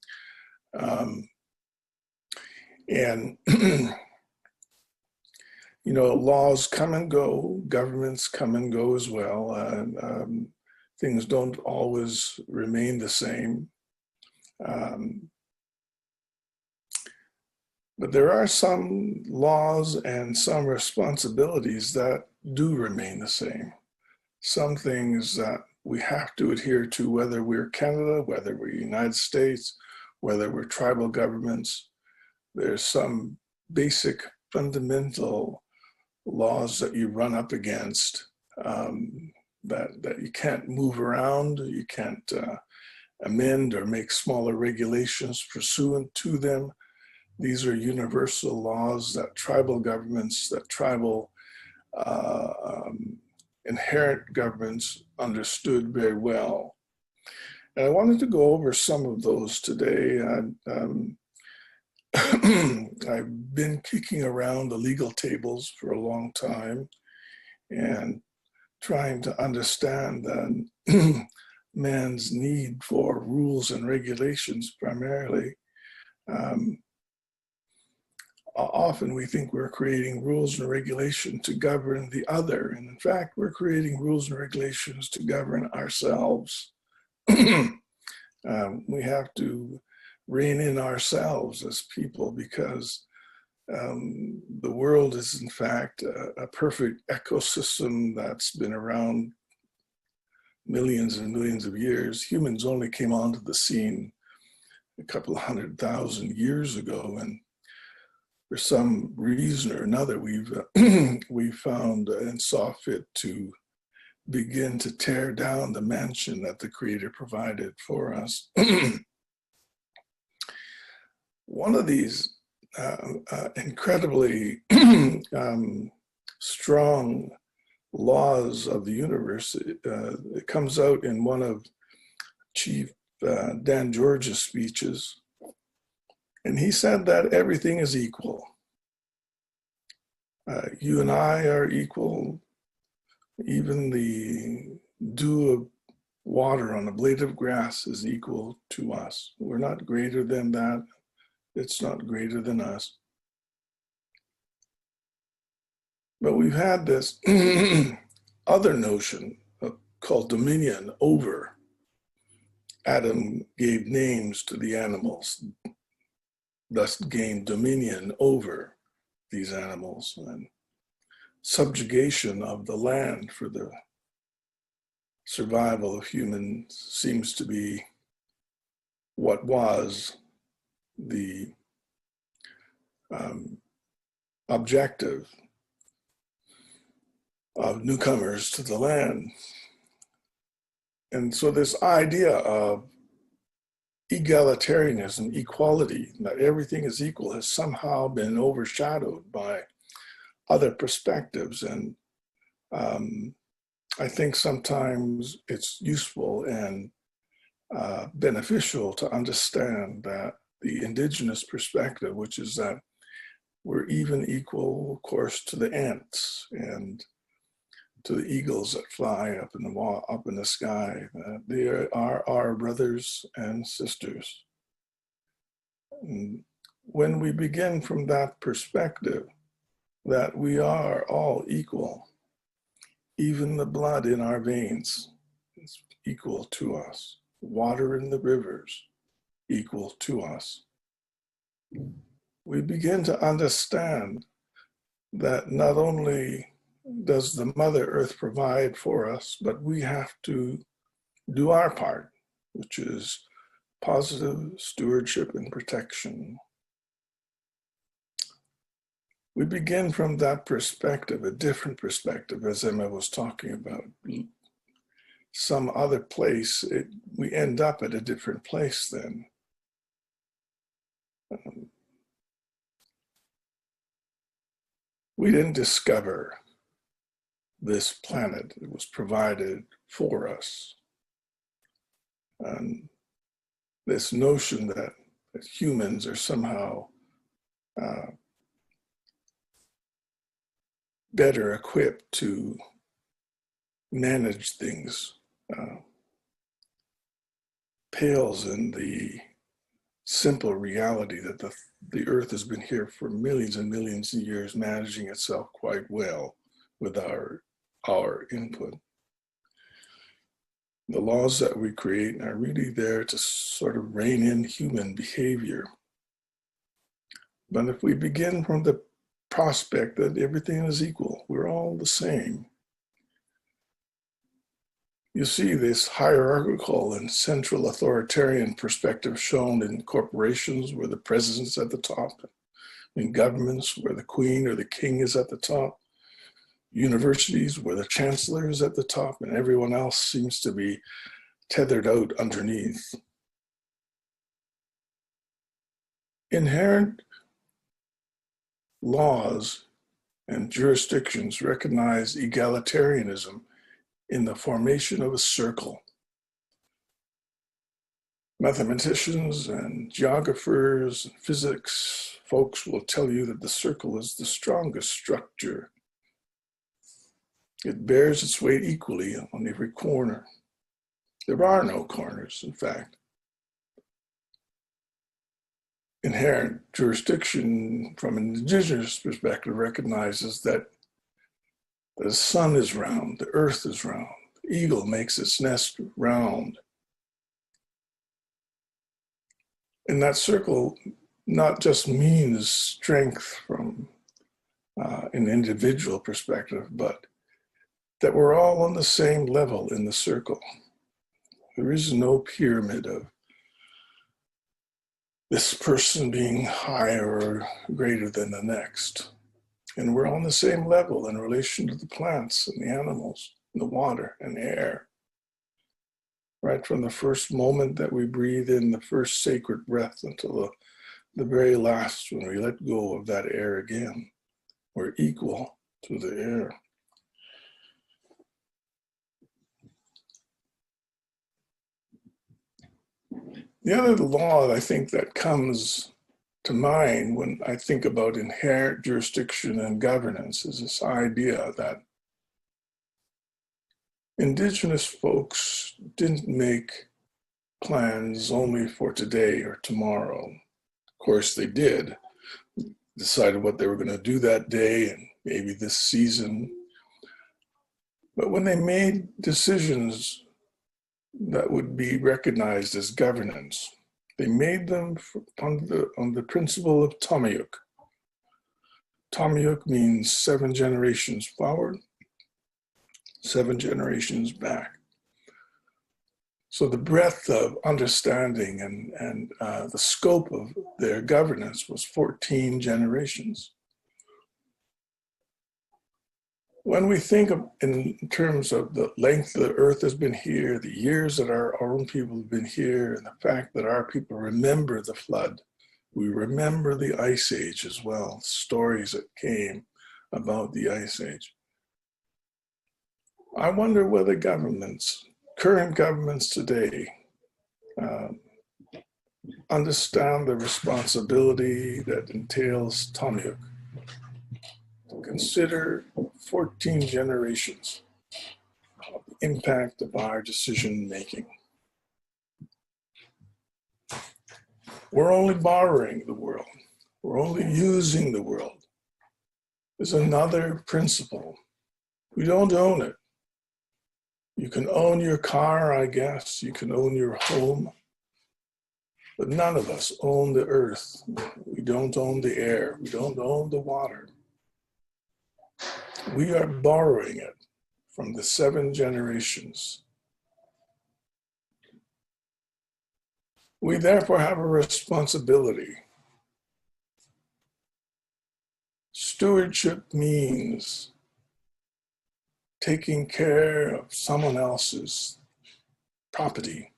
And, you know, laws come and go, governments come and go as well. And things don't always remain the same. But there are some laws and some responsibilities that do remain the same. Some things that we have to adhere to, whether we're Canada, whether we're United States, whether we're tribal governments. There's some basic fundamental laws that you run up against that you can't move around, you can't amend or make smaller regulations pursuant to them. These are universal laws that tribal governments, that tribal inherent governments understood very well. And I wanted to go over some of those today. I've been kicking around the legal tables for a long time and trying to understand man's need for rules and regulations primarily. Often we think we're creating rules and regulations to govern the other. And in fact, we're creating rules and regulations to govern ourselves. We have to rein in ourselves as people because the world is in fact a perfect ecosystem that's been around millions and millions of years. Humans only came onto the scene a couple of 100,000 years ago, and for some reason or another, we found and saw fit to begin to tear down the mansion that the Creator provided for us. One of these incredibly strong laws of the universe, it comes out in one of Chief Dan George's speeches. And he said that everything is equal. You and I are equal. Even the dew of water on a blade of grass is equal to us. We're not greater than that. It's not greater than us. But we've had this other notion called dominion over. Adam gave names to the animals, thus gained dominion over these animals, and subjugation of the land for the survival of humans seems to be what was the objective of newcomers to the land. And so this idea of egalitarianism, equality, that everything is equal, has somehow been overshadowed by other perspectives. And I think sometimes it's useful and beneficial to understand that the indigenous perspective, which is that we're even equal, of course, to the ants and to the eagles that fly up in the sky. They are our brothers and sisters. And when we begin from that perspective, that we are all equal, even the blood in our veins is equal to us, water in the rivers equal to us. We begin to understand that not only does the Mother Earth provide for us, but we have to do our part, which is positive stewardship and protection. We begin from that perspective, a different perspective, as Emma was talking about. Some other place, we end up at a different place then. We didn't discover this planet. It was provided for us. And this notion that humans are somehow better equipped to manage things pales in the simple reality that the Earth has been here for millions and millions of years, managing itself quite well with our input. The laws that we create are really there to sort of rein in human behavior. But if we begin from the prospect that everything is equal, we're all the same, you see this hierarchical and central authoritarian perspective shown in corporations where the president's at the top, in governments where the queen or the king is at the top, universities where the chancellor is at the top and everyone else seems to be tethered out underneath. Inherent laws and jurisdictions recognize egalitarianism in the formation of a circle. Mathematicians and geographers and physics folks will tell you that the circle is the strongest structure. It bears its weight equally on every corner. There are no corners, in fact. Inherent jurisdiction from an indigenous perspective recognizes that the sun is round, the earth is round, the eagle makes its nest round. And that circle not just means strength from an individual perspective, but that we're all on the same level in the circle. There is no pyramid of this person being higher or greater than the next. And we're on the same level in relation to the plants and the animals, and the water and the air. Right from the first moment that we breathe in the first sacred breath until the very last when we let go of that air again, we're equal to the air. The other law I think that comes to mind when I think about inherent jurisdiction and governance is this idea that indigenous folks didn't make plans only for today or tomorrow. Of course they did, decided what they were going to do that day and maybe this season. But when they made decisions that would be recognized as governance, they made them on the principle of Tamiyuk. Tamiyuk means 7 generations forward, 7 generations back. So the breadth of understanding and the scope of their governance was 14 generations. When we think of in terms of the length the earth has been here, the years that our own people have been here, and the fact that our people remember the flood, we remember the ice age as well, stories that came about the ice age. I wonder whether governments, current governments today, understand the responsibility that entails Tamiyuk. Consider 14 generations of the impact of our decision making. We're only borrowing the world. We're only using the world. There's another principle. We don't own it. You can own your car, I guess. You can own your home. But none of us own the earth. We don't own the air. We don't own the water. We are borrowing it from the 7 generations. We therefore have a responsibility. Stewardship means taking care of someone else's property,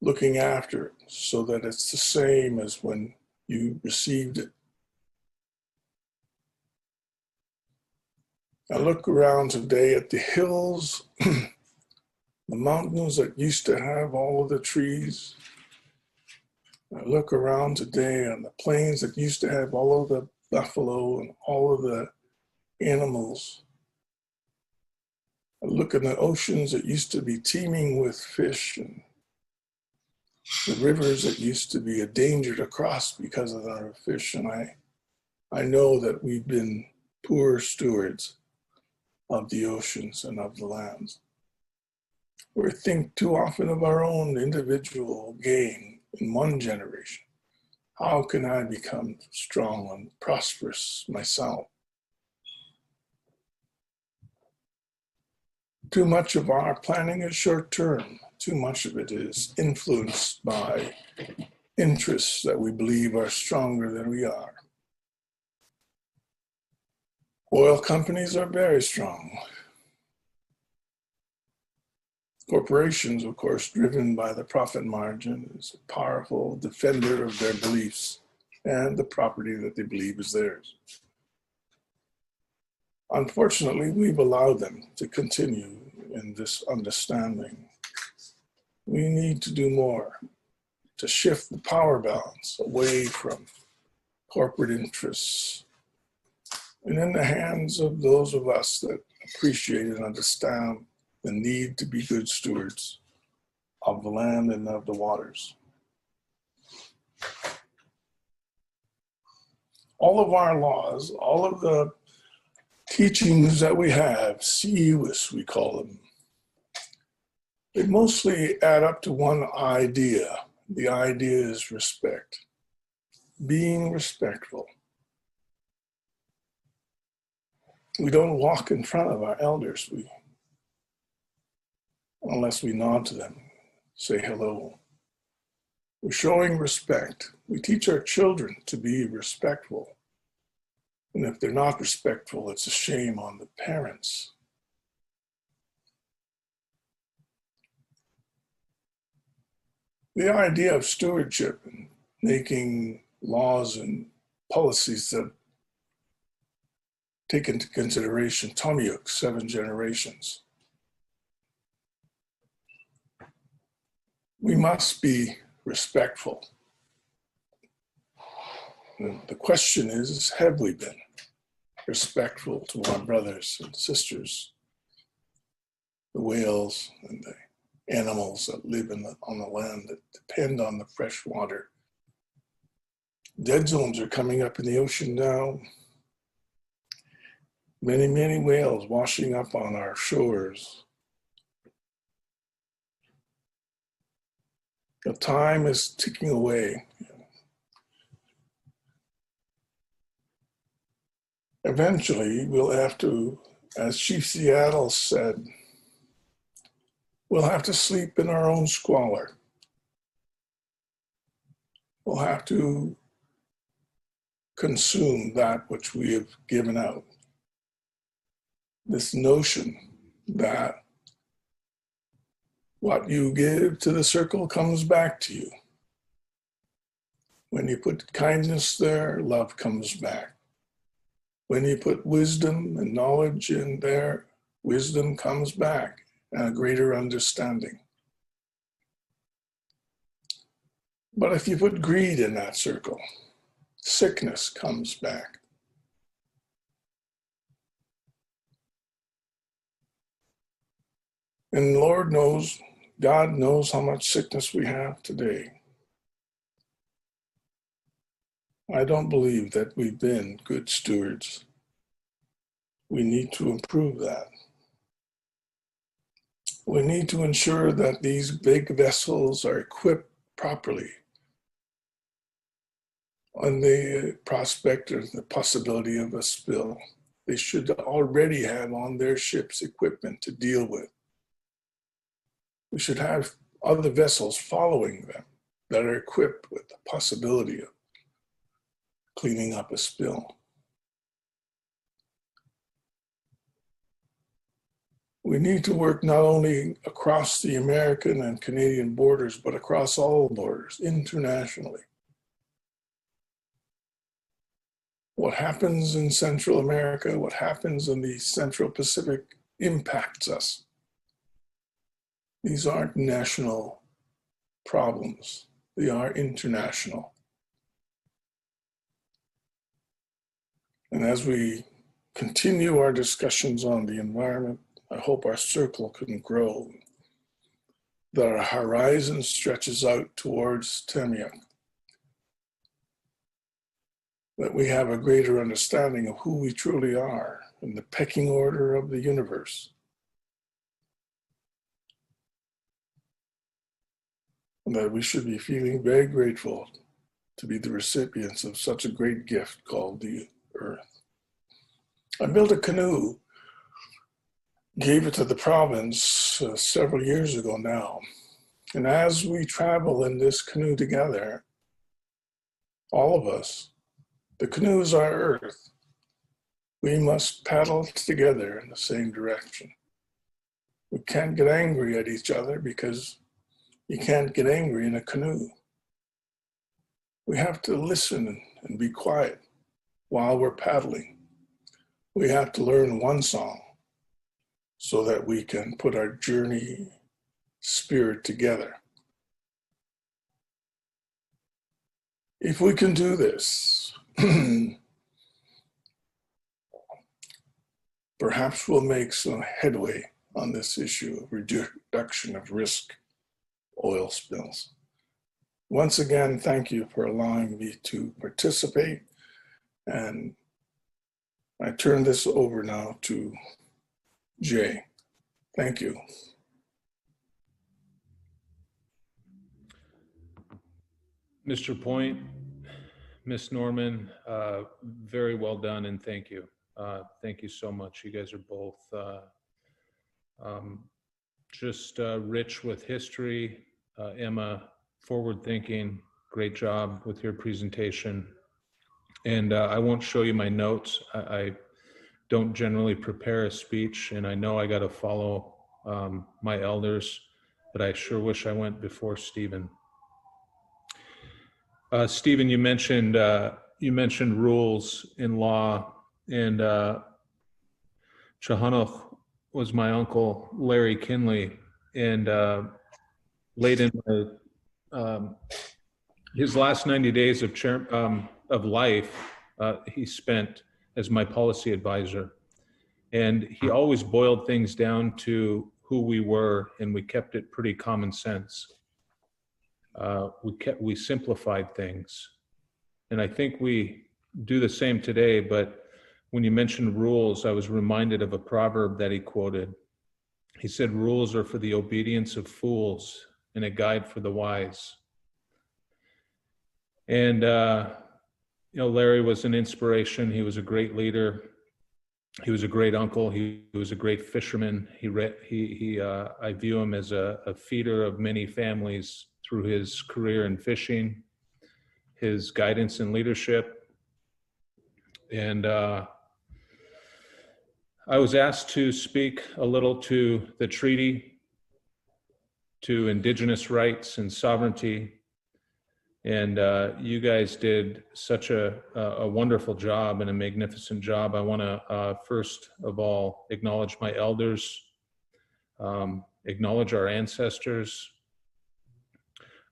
looking after it so that it's the same as when you received it. I look around today at the hills, the mountains that used to have all of the trees. I look around today on the plains that used to have all of the buffalo and all of the animals. I look at the oceans that used to be teeming with fish and the rivers that used to be a danger to cross because of our fish. And I know that we've been poor stewards of the oceans and of the lands. We think too often of our own individual gain in one generation. How can I become strong and prosperous myself? Too much of our planning is short term. Too much of it is influenced by interests that we believe are stronger than we are. Oil companies are very strong. Corporations, of course, driven by the profit margin, is a powerful defender of their beliefs and the property that they believe is theirs. Unfortunately, we've allowed them to continue in this understanding. We need to do more to shift the power balance away from corporate interests and in the hands of those of us that appreciate and understand the need to be good stewards of the land and of the waters. All of our laws, all of the teachings that we have, CEWIS we call them, they mostly add up to one idea. The idea is respect, being respectful. We don't walk in front of our elders unless we nod to them, say hello. We're showing respect. We teach our children to be respectful. And if they're not respectful, it's a shame on the parents. The idea of stewardship and making laws and policies that take into consideration Tomyuk, 7 generations. We must be respectful. And the question is, have we been respectful to our brothers and sisters, the whales and the animals that live on the land that depend on the fresh water? Dead zones are coming up in the ocean now. Many, many whales washing up on our shores. The time is ticking away. Eventually, we'll have to, as Chief Seattle said, we'll have to sleep in our own squalor. We'll have to consume that which we have given out. This notion that what you give to the circle comes back to you. When you put kindness there, love comes back. When you put wisdom and knowledge in there, wisdom comes back and a greater understanding. But if you put greed in that circle, sickness comes back. And Lord knows, God knows how much sickness we have today. I don't believe that we've been good stewards. We need to improve that. We need to ensure that these big vessels are equipped properly on the prospect or the possibility of a spill. They should already have on their ships equipment to deal with. We should have other vessels following them that are equipped with the possibility of cleaning up a spill. We need to work not only across the American and Canadian borders, but across all borders, internationally. What happens in Central America, what happens in the Central Pacific impacts us. These aren't national problems, they are international. And as we continue our discussions on the environment, I hope our circle can grow, that our horizon stretches out towards Temia, that we have a greater understanding of who we truly are in the pecking order of the universe. And that we should be feeling very grateful to be the recipients of such a great gift called the Earth. I built a canoe, gave it to the province several years ago now. And as we travel in this canoe together, all of us, the canoe is our Earth. We must paddle together in the same direction. We can't get angry at each other because you can't get angry in a canoe. We have to listen and be quiet while we're paddling. We have to learn one song so that we can put our journey spirit together. If we can do this, perhaps we'll make some headway on this issue of reduction of risk oil spills. Once again, thank you for allowing me to participate, and I turn this over now to Jay. Thank you. Mr. Point, Miss Norman, very well done, and thank you. Thank you so much. You guys are both just rich with history. Emma, forward thinking, great job with your presentation. And I won't show you my notes. I don't generally prepare a speech, and I know I got to follow my elders, but I sure wish I went before Stephen. Stephen, you mentioned rules in law, and Chahanoch was my uncle Larry Kinley, and late in his last 90 days of life, he spent as my policy advisor, and he always boiled things down to who we were, and we kept it pretty common sense. We simplified things, and I think we do the same today. But when you mentioned rules, I was reminded of a proverb that he quoted. He said, "Rules are for the obedience of fools, and a guide for the wise." And Larry was an inspiration. He was a great leader. He was a great uncle. He was a great fisherman. I view him as a feeder of many families through his career in fishing, his guidance and leadership. And I was asked to speak a little to the treaty, to Indigenous rights and sovereignty. And you guys did such a wonderful job and a magnificent job. I want to first of all acknowledge my elders, acknowledge our ancestors,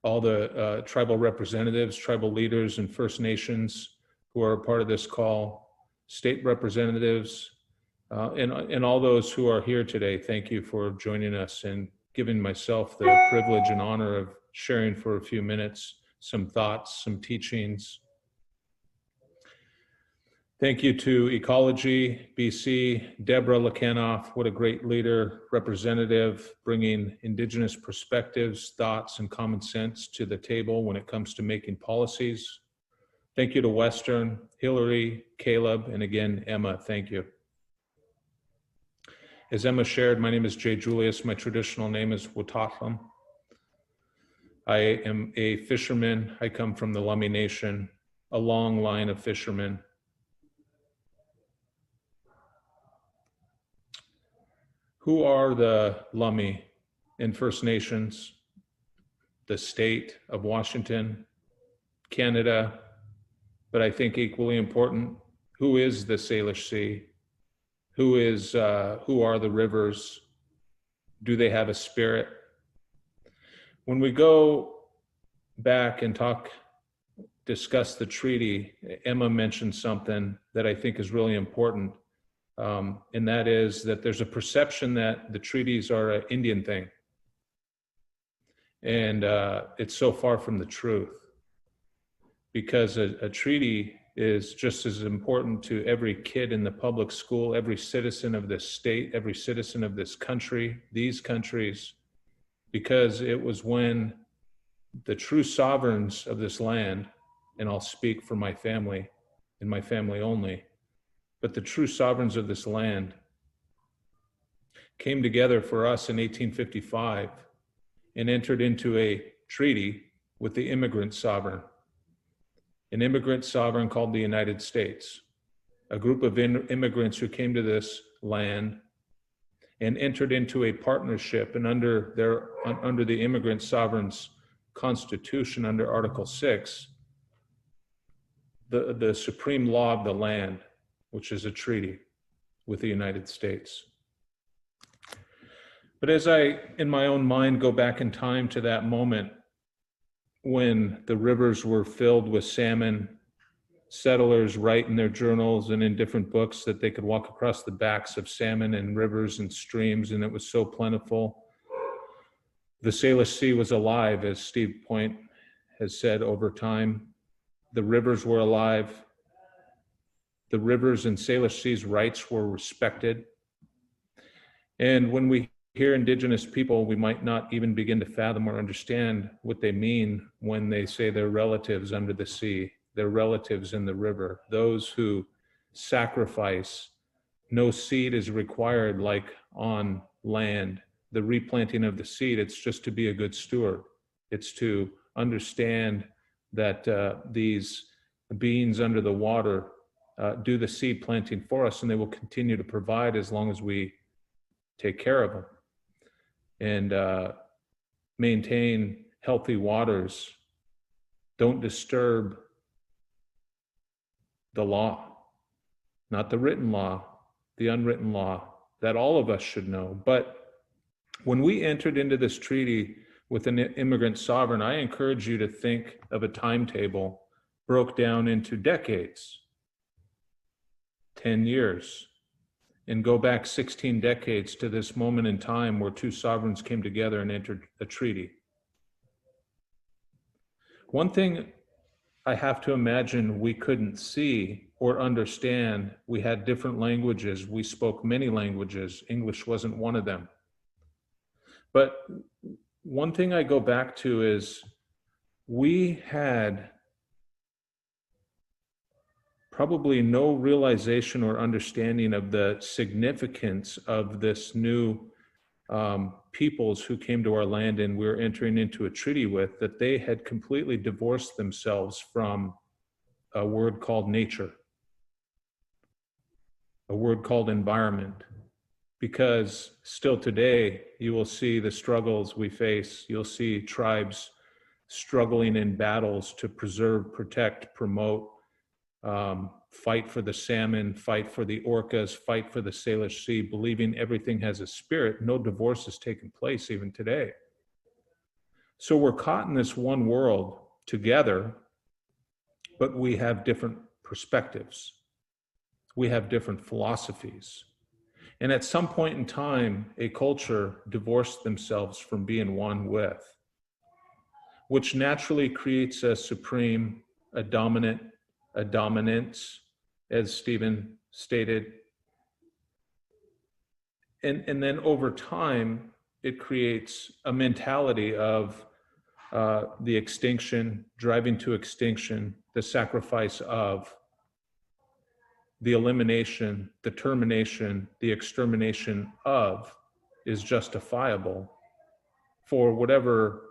all the tribal representatives, tribal leaders, and First Nations who are a part of this call, state representatives, and all those who are here today. Thank you for joining us and giving myself the privilege and honor of sharing for a few minutes some thoughts, some teachings. Thank you to Ecology BC, Deborah Lakanoff, what a great leader, representative, bringing Indigenous perspectives, thoughts, and common sense to the table when it comes to making policies. Thank you to Western, Hillary, Caleb, and again, Emma, thank you. As Emma shared, my name is Julius. My traditional name is Wutatham. I am a fisherman. I come from the Lummi Nation, a long line of fishermen. Who are the Lummi and First Nations, the state of Washington, Canada, but I think equally important, who is the Salish Sea? Who are the rivers? Do they have a spirit? When we go back and discuss the treaty, Emma mentioned something that I think is really important. And that is that there's a perception that the treaties are an Indian thing. And it's so far from the truth, because a treaty is just as important to every kid in the public school, every citizen of this state, every citizen of this country, these countries, because it was when the true sovereigns of this land, and I'll speak for my family and my family only, but the true sovereigns of this land came together for us in 1855 and entered into a treaty with the immigrant sovereign, an immigrant sovereign called the United States, a group of immigrants who came to this land and entered into a partnership, and under the immigrant sovereign's constitution, under Article 6, the supreme law of the land, which is a treaty with the United States. But as I, in my own mind, go back in time to that moment when the rivers were filled with salmon, settlers write in their journals and in different books that they could walk across the backs of salmon and rivers and streams, and it was so plentiful. The Salish Sea was alive, as Steve Point has said over time. The rivers were alive. The rivers and Salish Sea's rights were respected. And when we hear Indigenous people, we might not even begin to fathom or understand what they mean when they say they're relatives under the sea, they're relatives in the river, those who sacrifice. No seed is required like on land. The replanting of the seed, it's just to be a good steward. It's to understand that these beings under the water do the seed planting for us, and they will continue to provide as long as we take care of them and maintain healthy waters. Don't disturb the law, not the written law, the unwritten law that all of us should know. But when we entered into this treaty with an immigrant sovereign, I encourage you to think of a timetable broke down into decades, 10 years, and go back 16 decades to this moment in time where two sovereigns came together and entered a treaty. One thing I have to imagine we couldn't see or understand, we had different languages, we spoke many languages, English wasn't one of them. But one thing I go back to is we had probably no realization or understanding of the significance of this new peoples who came to our land and we're entering into a treaty with, that they had completely divorced themselves from a word called nature, a word called environment. Because still today, you will see the struggles we face. You'll see tribes struggling in battles to preserve, protect, promote, fight for the salmon, fight for the orcas, fight for the Salish Sea, believing everything has a spirit. No divorce has taken place even today. So we're caught in this one world together, but we have different perspectives. We have different philosophies. And at some point in time, a culture divorced themselves from being one with, which naturally creates a supreme, a dominant, a dominance, as Stephen stated. And then over time, it creates a mentality of the extinction, driving to extinction, the sacrifice of, the elimination, the termination, the extermination of is justifiable for whatever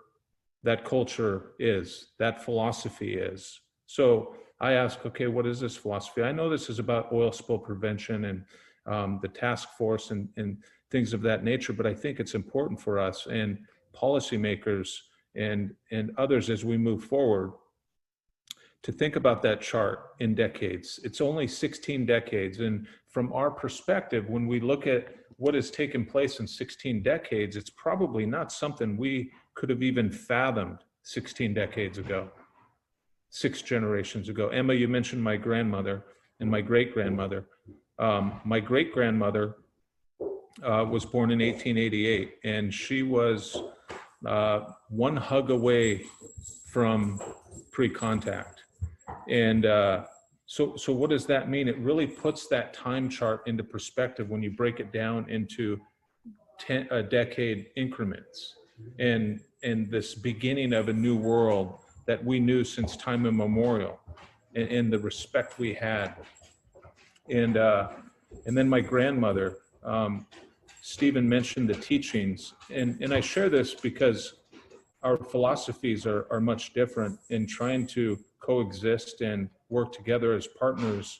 that culture is, that philosophy is. So I ask, okay, what is this philosophy? I know this is about oil spill prevention and the task force and things of that nature, but I think it's important for us and policymakers and others as we move forward to think about that chart in decades. It's only 16 decades. And from our perspective, when we look at what has taken place in 16 decades, it's probably not something we could have even fathomed 16 decades ago, 6 generations ago. Emma, you mentioned my grandmother and my great-grandmother. My great-grandmother was born in 1888, and she was one hug away from pre-contact. And so what does that mean? It really puts that time chart into perspective when you break it down into decade increments and this beginning of a new world that we knew since time immemorial, and the respect we had. And then my grandmother, Stephen mentioned the teachings, and I share this because our philosophies are much different in trying to coexist and work together as partners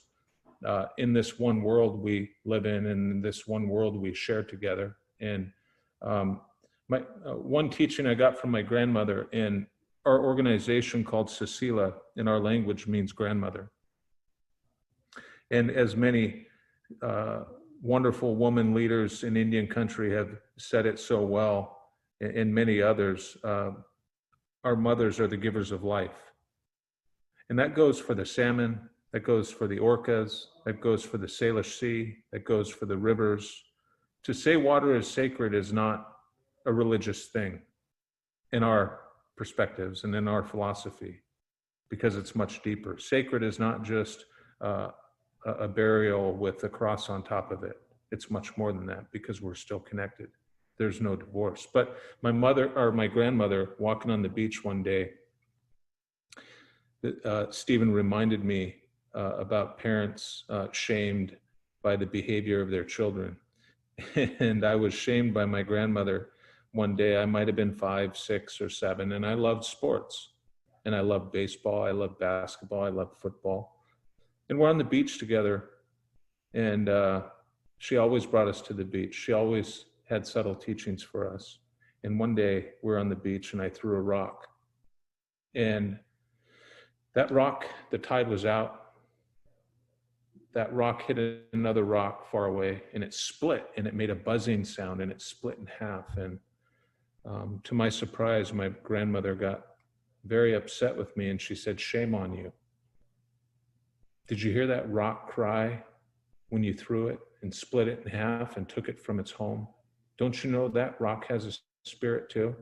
in this one world we live in and this one world we share together. And one teaching I got from my grandmother in our organization called Cecilia in our language means grandmother. And as many wonderful woman leaders in Indian country have said it so well, and many others, our mothers are the givers of life. And that goes for the salmon, that goes for the orcas, that goes for the Salish Sea, that goes for the rivers. To say water is sacred is not a religious thing in our perspectives and in our philosophy, because it's much deeper. Sacred is not just a burial with a cross on top of it. It's much more than that, because we're still connected. There's no divorce. But my grandmother walking on the beach one day, Stephen reminded me about parents shamed by the behavior of their children. And I was shamed by my grandmother one day. I might have been 5, 6, or 7, and I loved sports. And I loved baseball, I loved basketball, I loved football. And we're on the beach together, and she always brought us to the beach. She always had subtle teachings for us. And one day we're on the beach and I threw a rock. And that rock, the tide was out. That rock hit another rock far away, and it split, and it made a buzzing sound, and it split in half. And to my surprise, my grandmother got very upset with me, and she said, "Shame on you. Did you hear that rock cry when you threw it and split it in half and took it from its home? Don't you know that rock has a spirit too?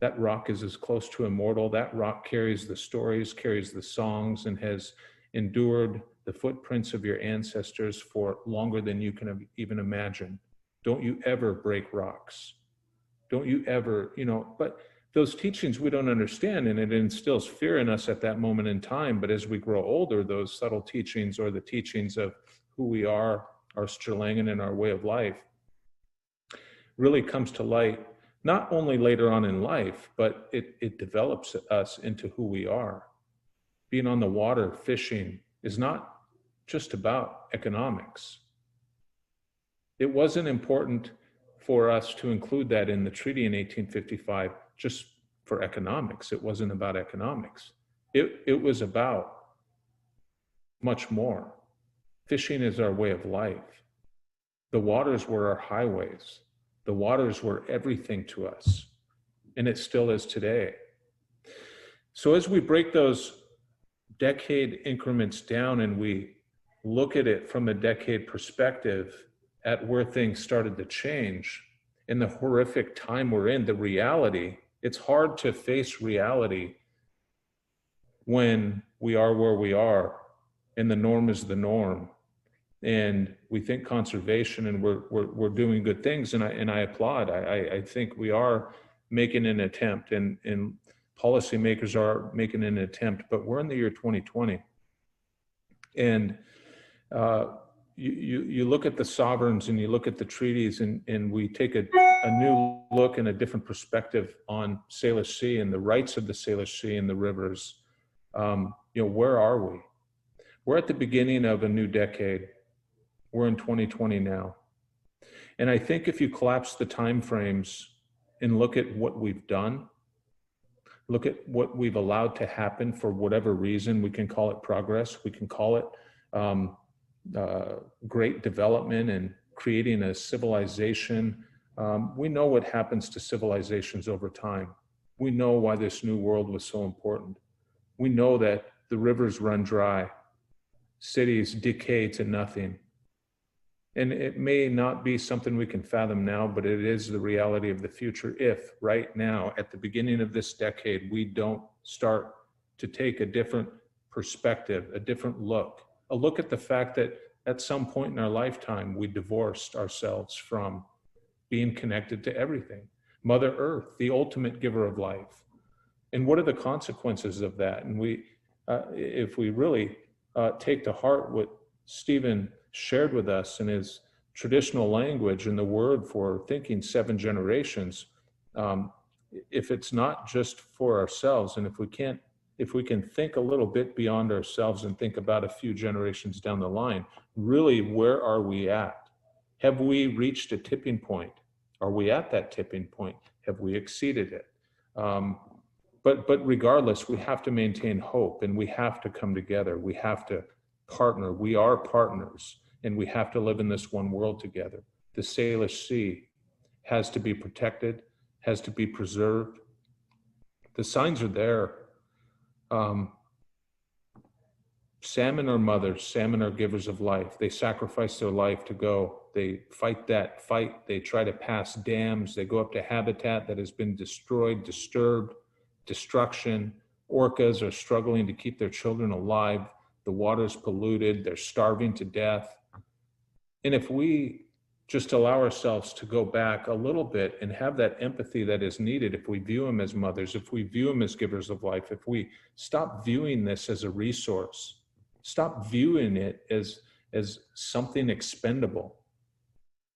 That rock is as close to immortal. That rock carries the stories, carries the songs, and has endured the footprints of your ancestors for longer than you can even imagine. Don't you ever break rocks. Don't you ever, but those teachings we don't understand, and it instills fear in us at that moment in time. But as we grow older, those subtle teachings, or the teachings of who we are, our Strlangen and our way of life, really comes to light, not only later on in life, but it develops us into who we are. Being on the water, fishing, is not just about economics. It wasn't important for us to include that in the treaty in 1855 just for economics. It wasn't about economics. It was about much more. Fishing is our way of life. The waters were our highways. The waters were everything to us, and it still is today. So as we break those decade increments down and we look at it from a decade perspective at where things started to change, in the horrific time we're in, the reality, it's hard to face reality when we are where we are and the norm is the norm. And we think conservation, and we're doing good things, and I applaud. I think we are making an attempt, and policymakers are making an attempt, but we're in the year 2020. And you look at the sovereigns and you look at the treaties, and we take a new look and a different perspective on Salish Sea and the rights of the Salish Sea and the rivers. Where are we? We're at the beginning of a new decade. We're in 2020 now. And I think if you collapse the time frames and look at what we've done, look at what we've allowed to happen for whatever reason, we can call it progress, we can call it great development and creating a civilization. We know what happens to civilizations over time. We know why this new world was so important. We know that the rivers run dry, cities decay to nothing. And it may not be something we can fathom now, but it is the reality of the future if right now, at the beginning of this decade, we don't start to take a different perspective, a different look, a look at the fact that at some point in our lifetime, we divorced ourselves from being connected to everything. Mother Earth, the ultimate giver of life. And what are the consequences of that? And if we really take to heart what Stephen shared with us in his traditional language and the word for thinking 7 generations, if it's not just for ourselves, and if we can think a little bit beyond ourselves and think about a few generations down the line, really, where are we at? Have we reached a tipping point? Are we at that tipping point? Have we exceeded it? But regardless, we have to maintain hope, and we have to come together. We have to partner. We are partners, and we have to live in this one world together. The Salish Sea has to be protected, has to be preserved. The signs are there. Salmon are mothers, salmon are givers of life. They sacrifice their life to go. They fight that fight. They try to pass dams. They go up to habitat that has been destroyed, disturbed, destruction. Orcas are struggling to keep their children alive. The water's polluted. They're starving to death. And if we just allow ourselves to go back a little bit and have that empathy that is needed, if we view them as mothers, if we view them as givers of life, if we stop viewing this as a resource, stop viewing it as something expendable,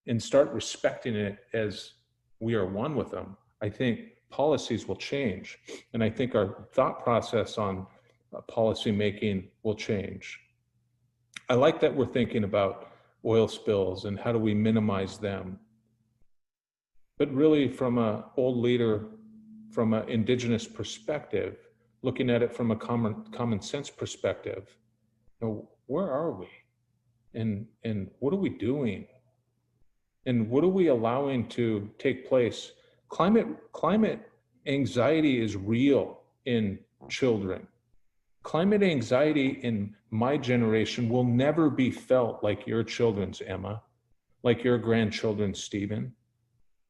and start respecting it as we are one with them, I think policies will change. And I think our thought process on policy making will change. I like that we're thinking about oil spills and how do we minimize them. But really from an old leader, from an indigenous perspective, looking at it from a common sense perspective, where are we? And what are we doing? And what are we allowing to take place? Climate anxiety is real in children. Climate anxiety in my generation will never be felt like your children's, Emma, like your grandchildren's, Stephen.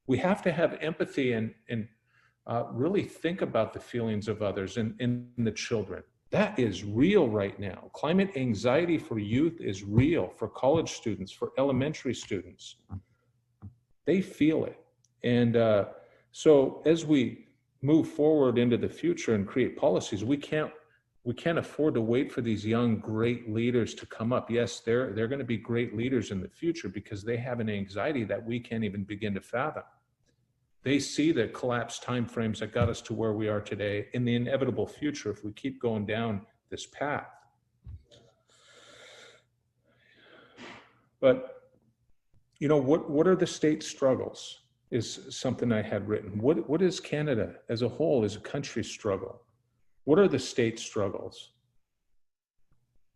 We have to have empathy and really think about the feelings of others and the children. That is real right now. Climate anxiety for youth is real, for college students, for elementary students. They feel it. And so as we move forward into the future and create policies, we can't afford to wait for these young, great leaders to come up. Yes, they're going to be great leaders in the future because they have an anxiety that we can't even begin to fathom. They see the collapsed timeframes that got us to where we are today in the inevitable future if we keep going down this path. But, what are the state struggles is something I had written. What is Canada as a whole, as a country struggle? What are the state struggles?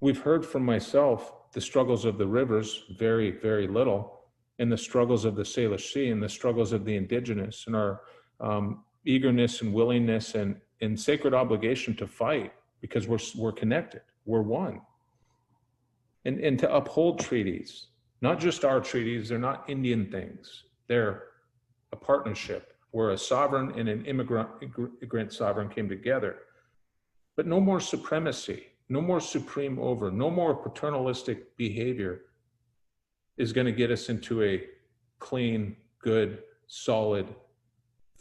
We've heard from myself the struggles of the rivers, very, very little, and the struggles of the Salish Sea and the struggles of the indigenous and our eagerness and willingness and sacred obligation to fight because we're connected, we're one. And to uphold treaties, not just our treaties, they're not Indian things, they're a partnership where a sovereign and an immigrant sovereign came together. But no more supremacy. no more supreme over, no more paternalistic behavior is going to get us into a clean, good, solid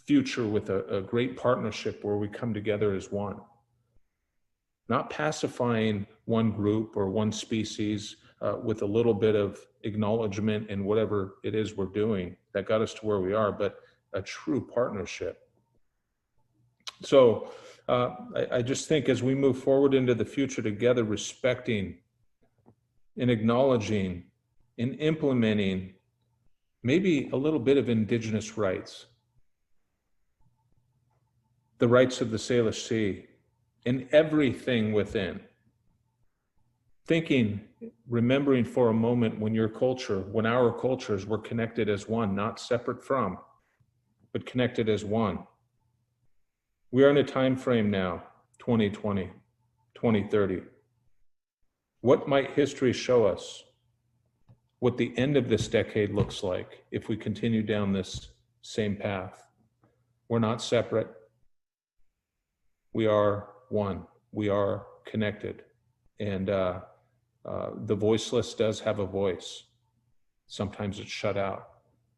future with a great partnership where we come together as one. Not pacifying one group or one species with a little bit of acknowledgement in whatever it is we're doing that got us to where we are, but a true partnership. So I just think as we move forward into the future together, respecting and acknowledging and implementing maybe a little bit of indigenous rights, the rights of the Salish Sea, and everything within. Thinking, remembering for a moment when your culture, when our cultures were connected as one, not separate from, but connected as one. We are in a time frame now, 2020, 2030. What might history show us? What the end of this decade looks like if we continue down this same path. We're not separate. We are one. We are connected. And the voiceless does have a voice. Sometimes it's shut out.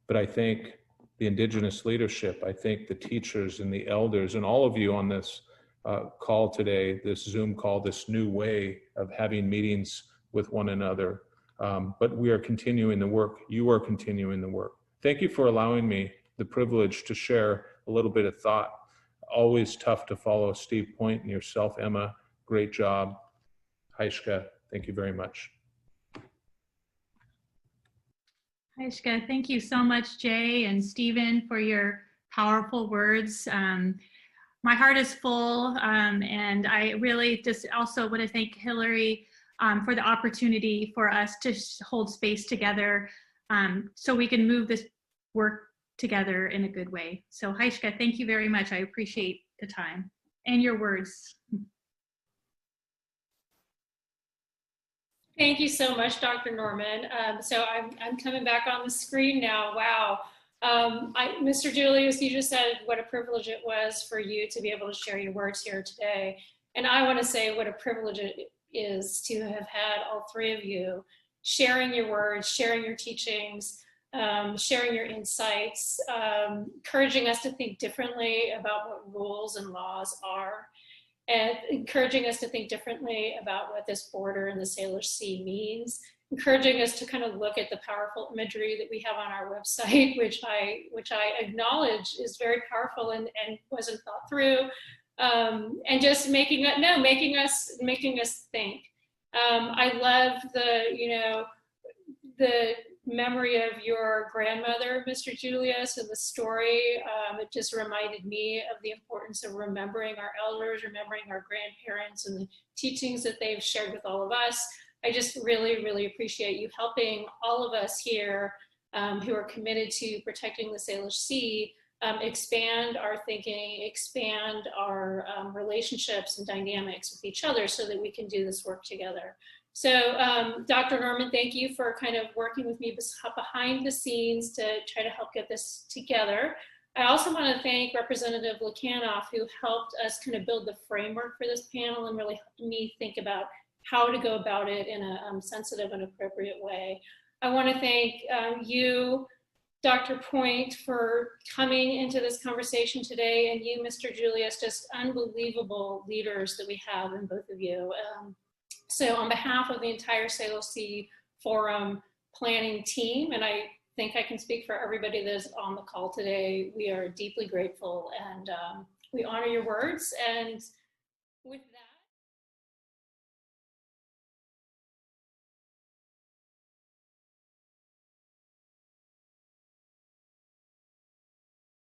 But I think the indigenous leadership, I think the teachers and the elders and all of you on this call today, this Zoom call, this new way of having meetings with one another. But we are continuing the work. You are continuing the work. Thank you for allowing me the privilege to share a little bit of thought. Always tough to follow Steve Point and yourself, Emma. Great job. Haishka, thank you very much. Haishka, thank you so much, Jay and Stephen, for your powerful words. My heart is full, and I really just also want to thank Hillary for the opportunity for us to hold space together so we can move this work together in a good way. So Haishka, thank you very much. I appreciate the time and your words. Thank you so much, Dr. Norman. So I'm coming back on the screen now. Wow. Mr. Julius, you just said what a privilege it was for you to be able to share your words here today. And I want to say what a privilege it is to have had all three of you sharing your words, sharing your teachings, sharing your insights, encouraging us to think differently about what rules and laws are, and encouraging us to think differently about what this border in the Salish Sea means, encouraging us to kind of look at the powerful imagery that we have on our website, which I acknowledge is very powerful and wasn't thought through, and just making us think. I love the memory of your grandmother, Mr. Julius, and the story. It just reminded me of the importance of remembering our elders, remembering our grandparents, and the teachings that they've shared with all of us. I just really, really appreciate you helping all of us here who are committed to protecting the Salish Sea expand our thinking, expand our relationships and dynamics with each other so that we can do this work together. So Dr. Norman, thank you for kind of working with me behind the scenes to try to help get this together. I also want to thank Representative Lukanoff, who helped us kind of build the framework for this panel and really helped me think about how to go about it in a sensitive and appropriate way. I want to thank you, Dr. Point, for coming into this conversation today, and you, Mr. Julius, just unbelievable leaders that we have in both of you. So on behalf of the entire Salish Sea Forum planning team, and I think I can speak for everybody that is on the call today, we are deeply grateful and we honor your words. And with that,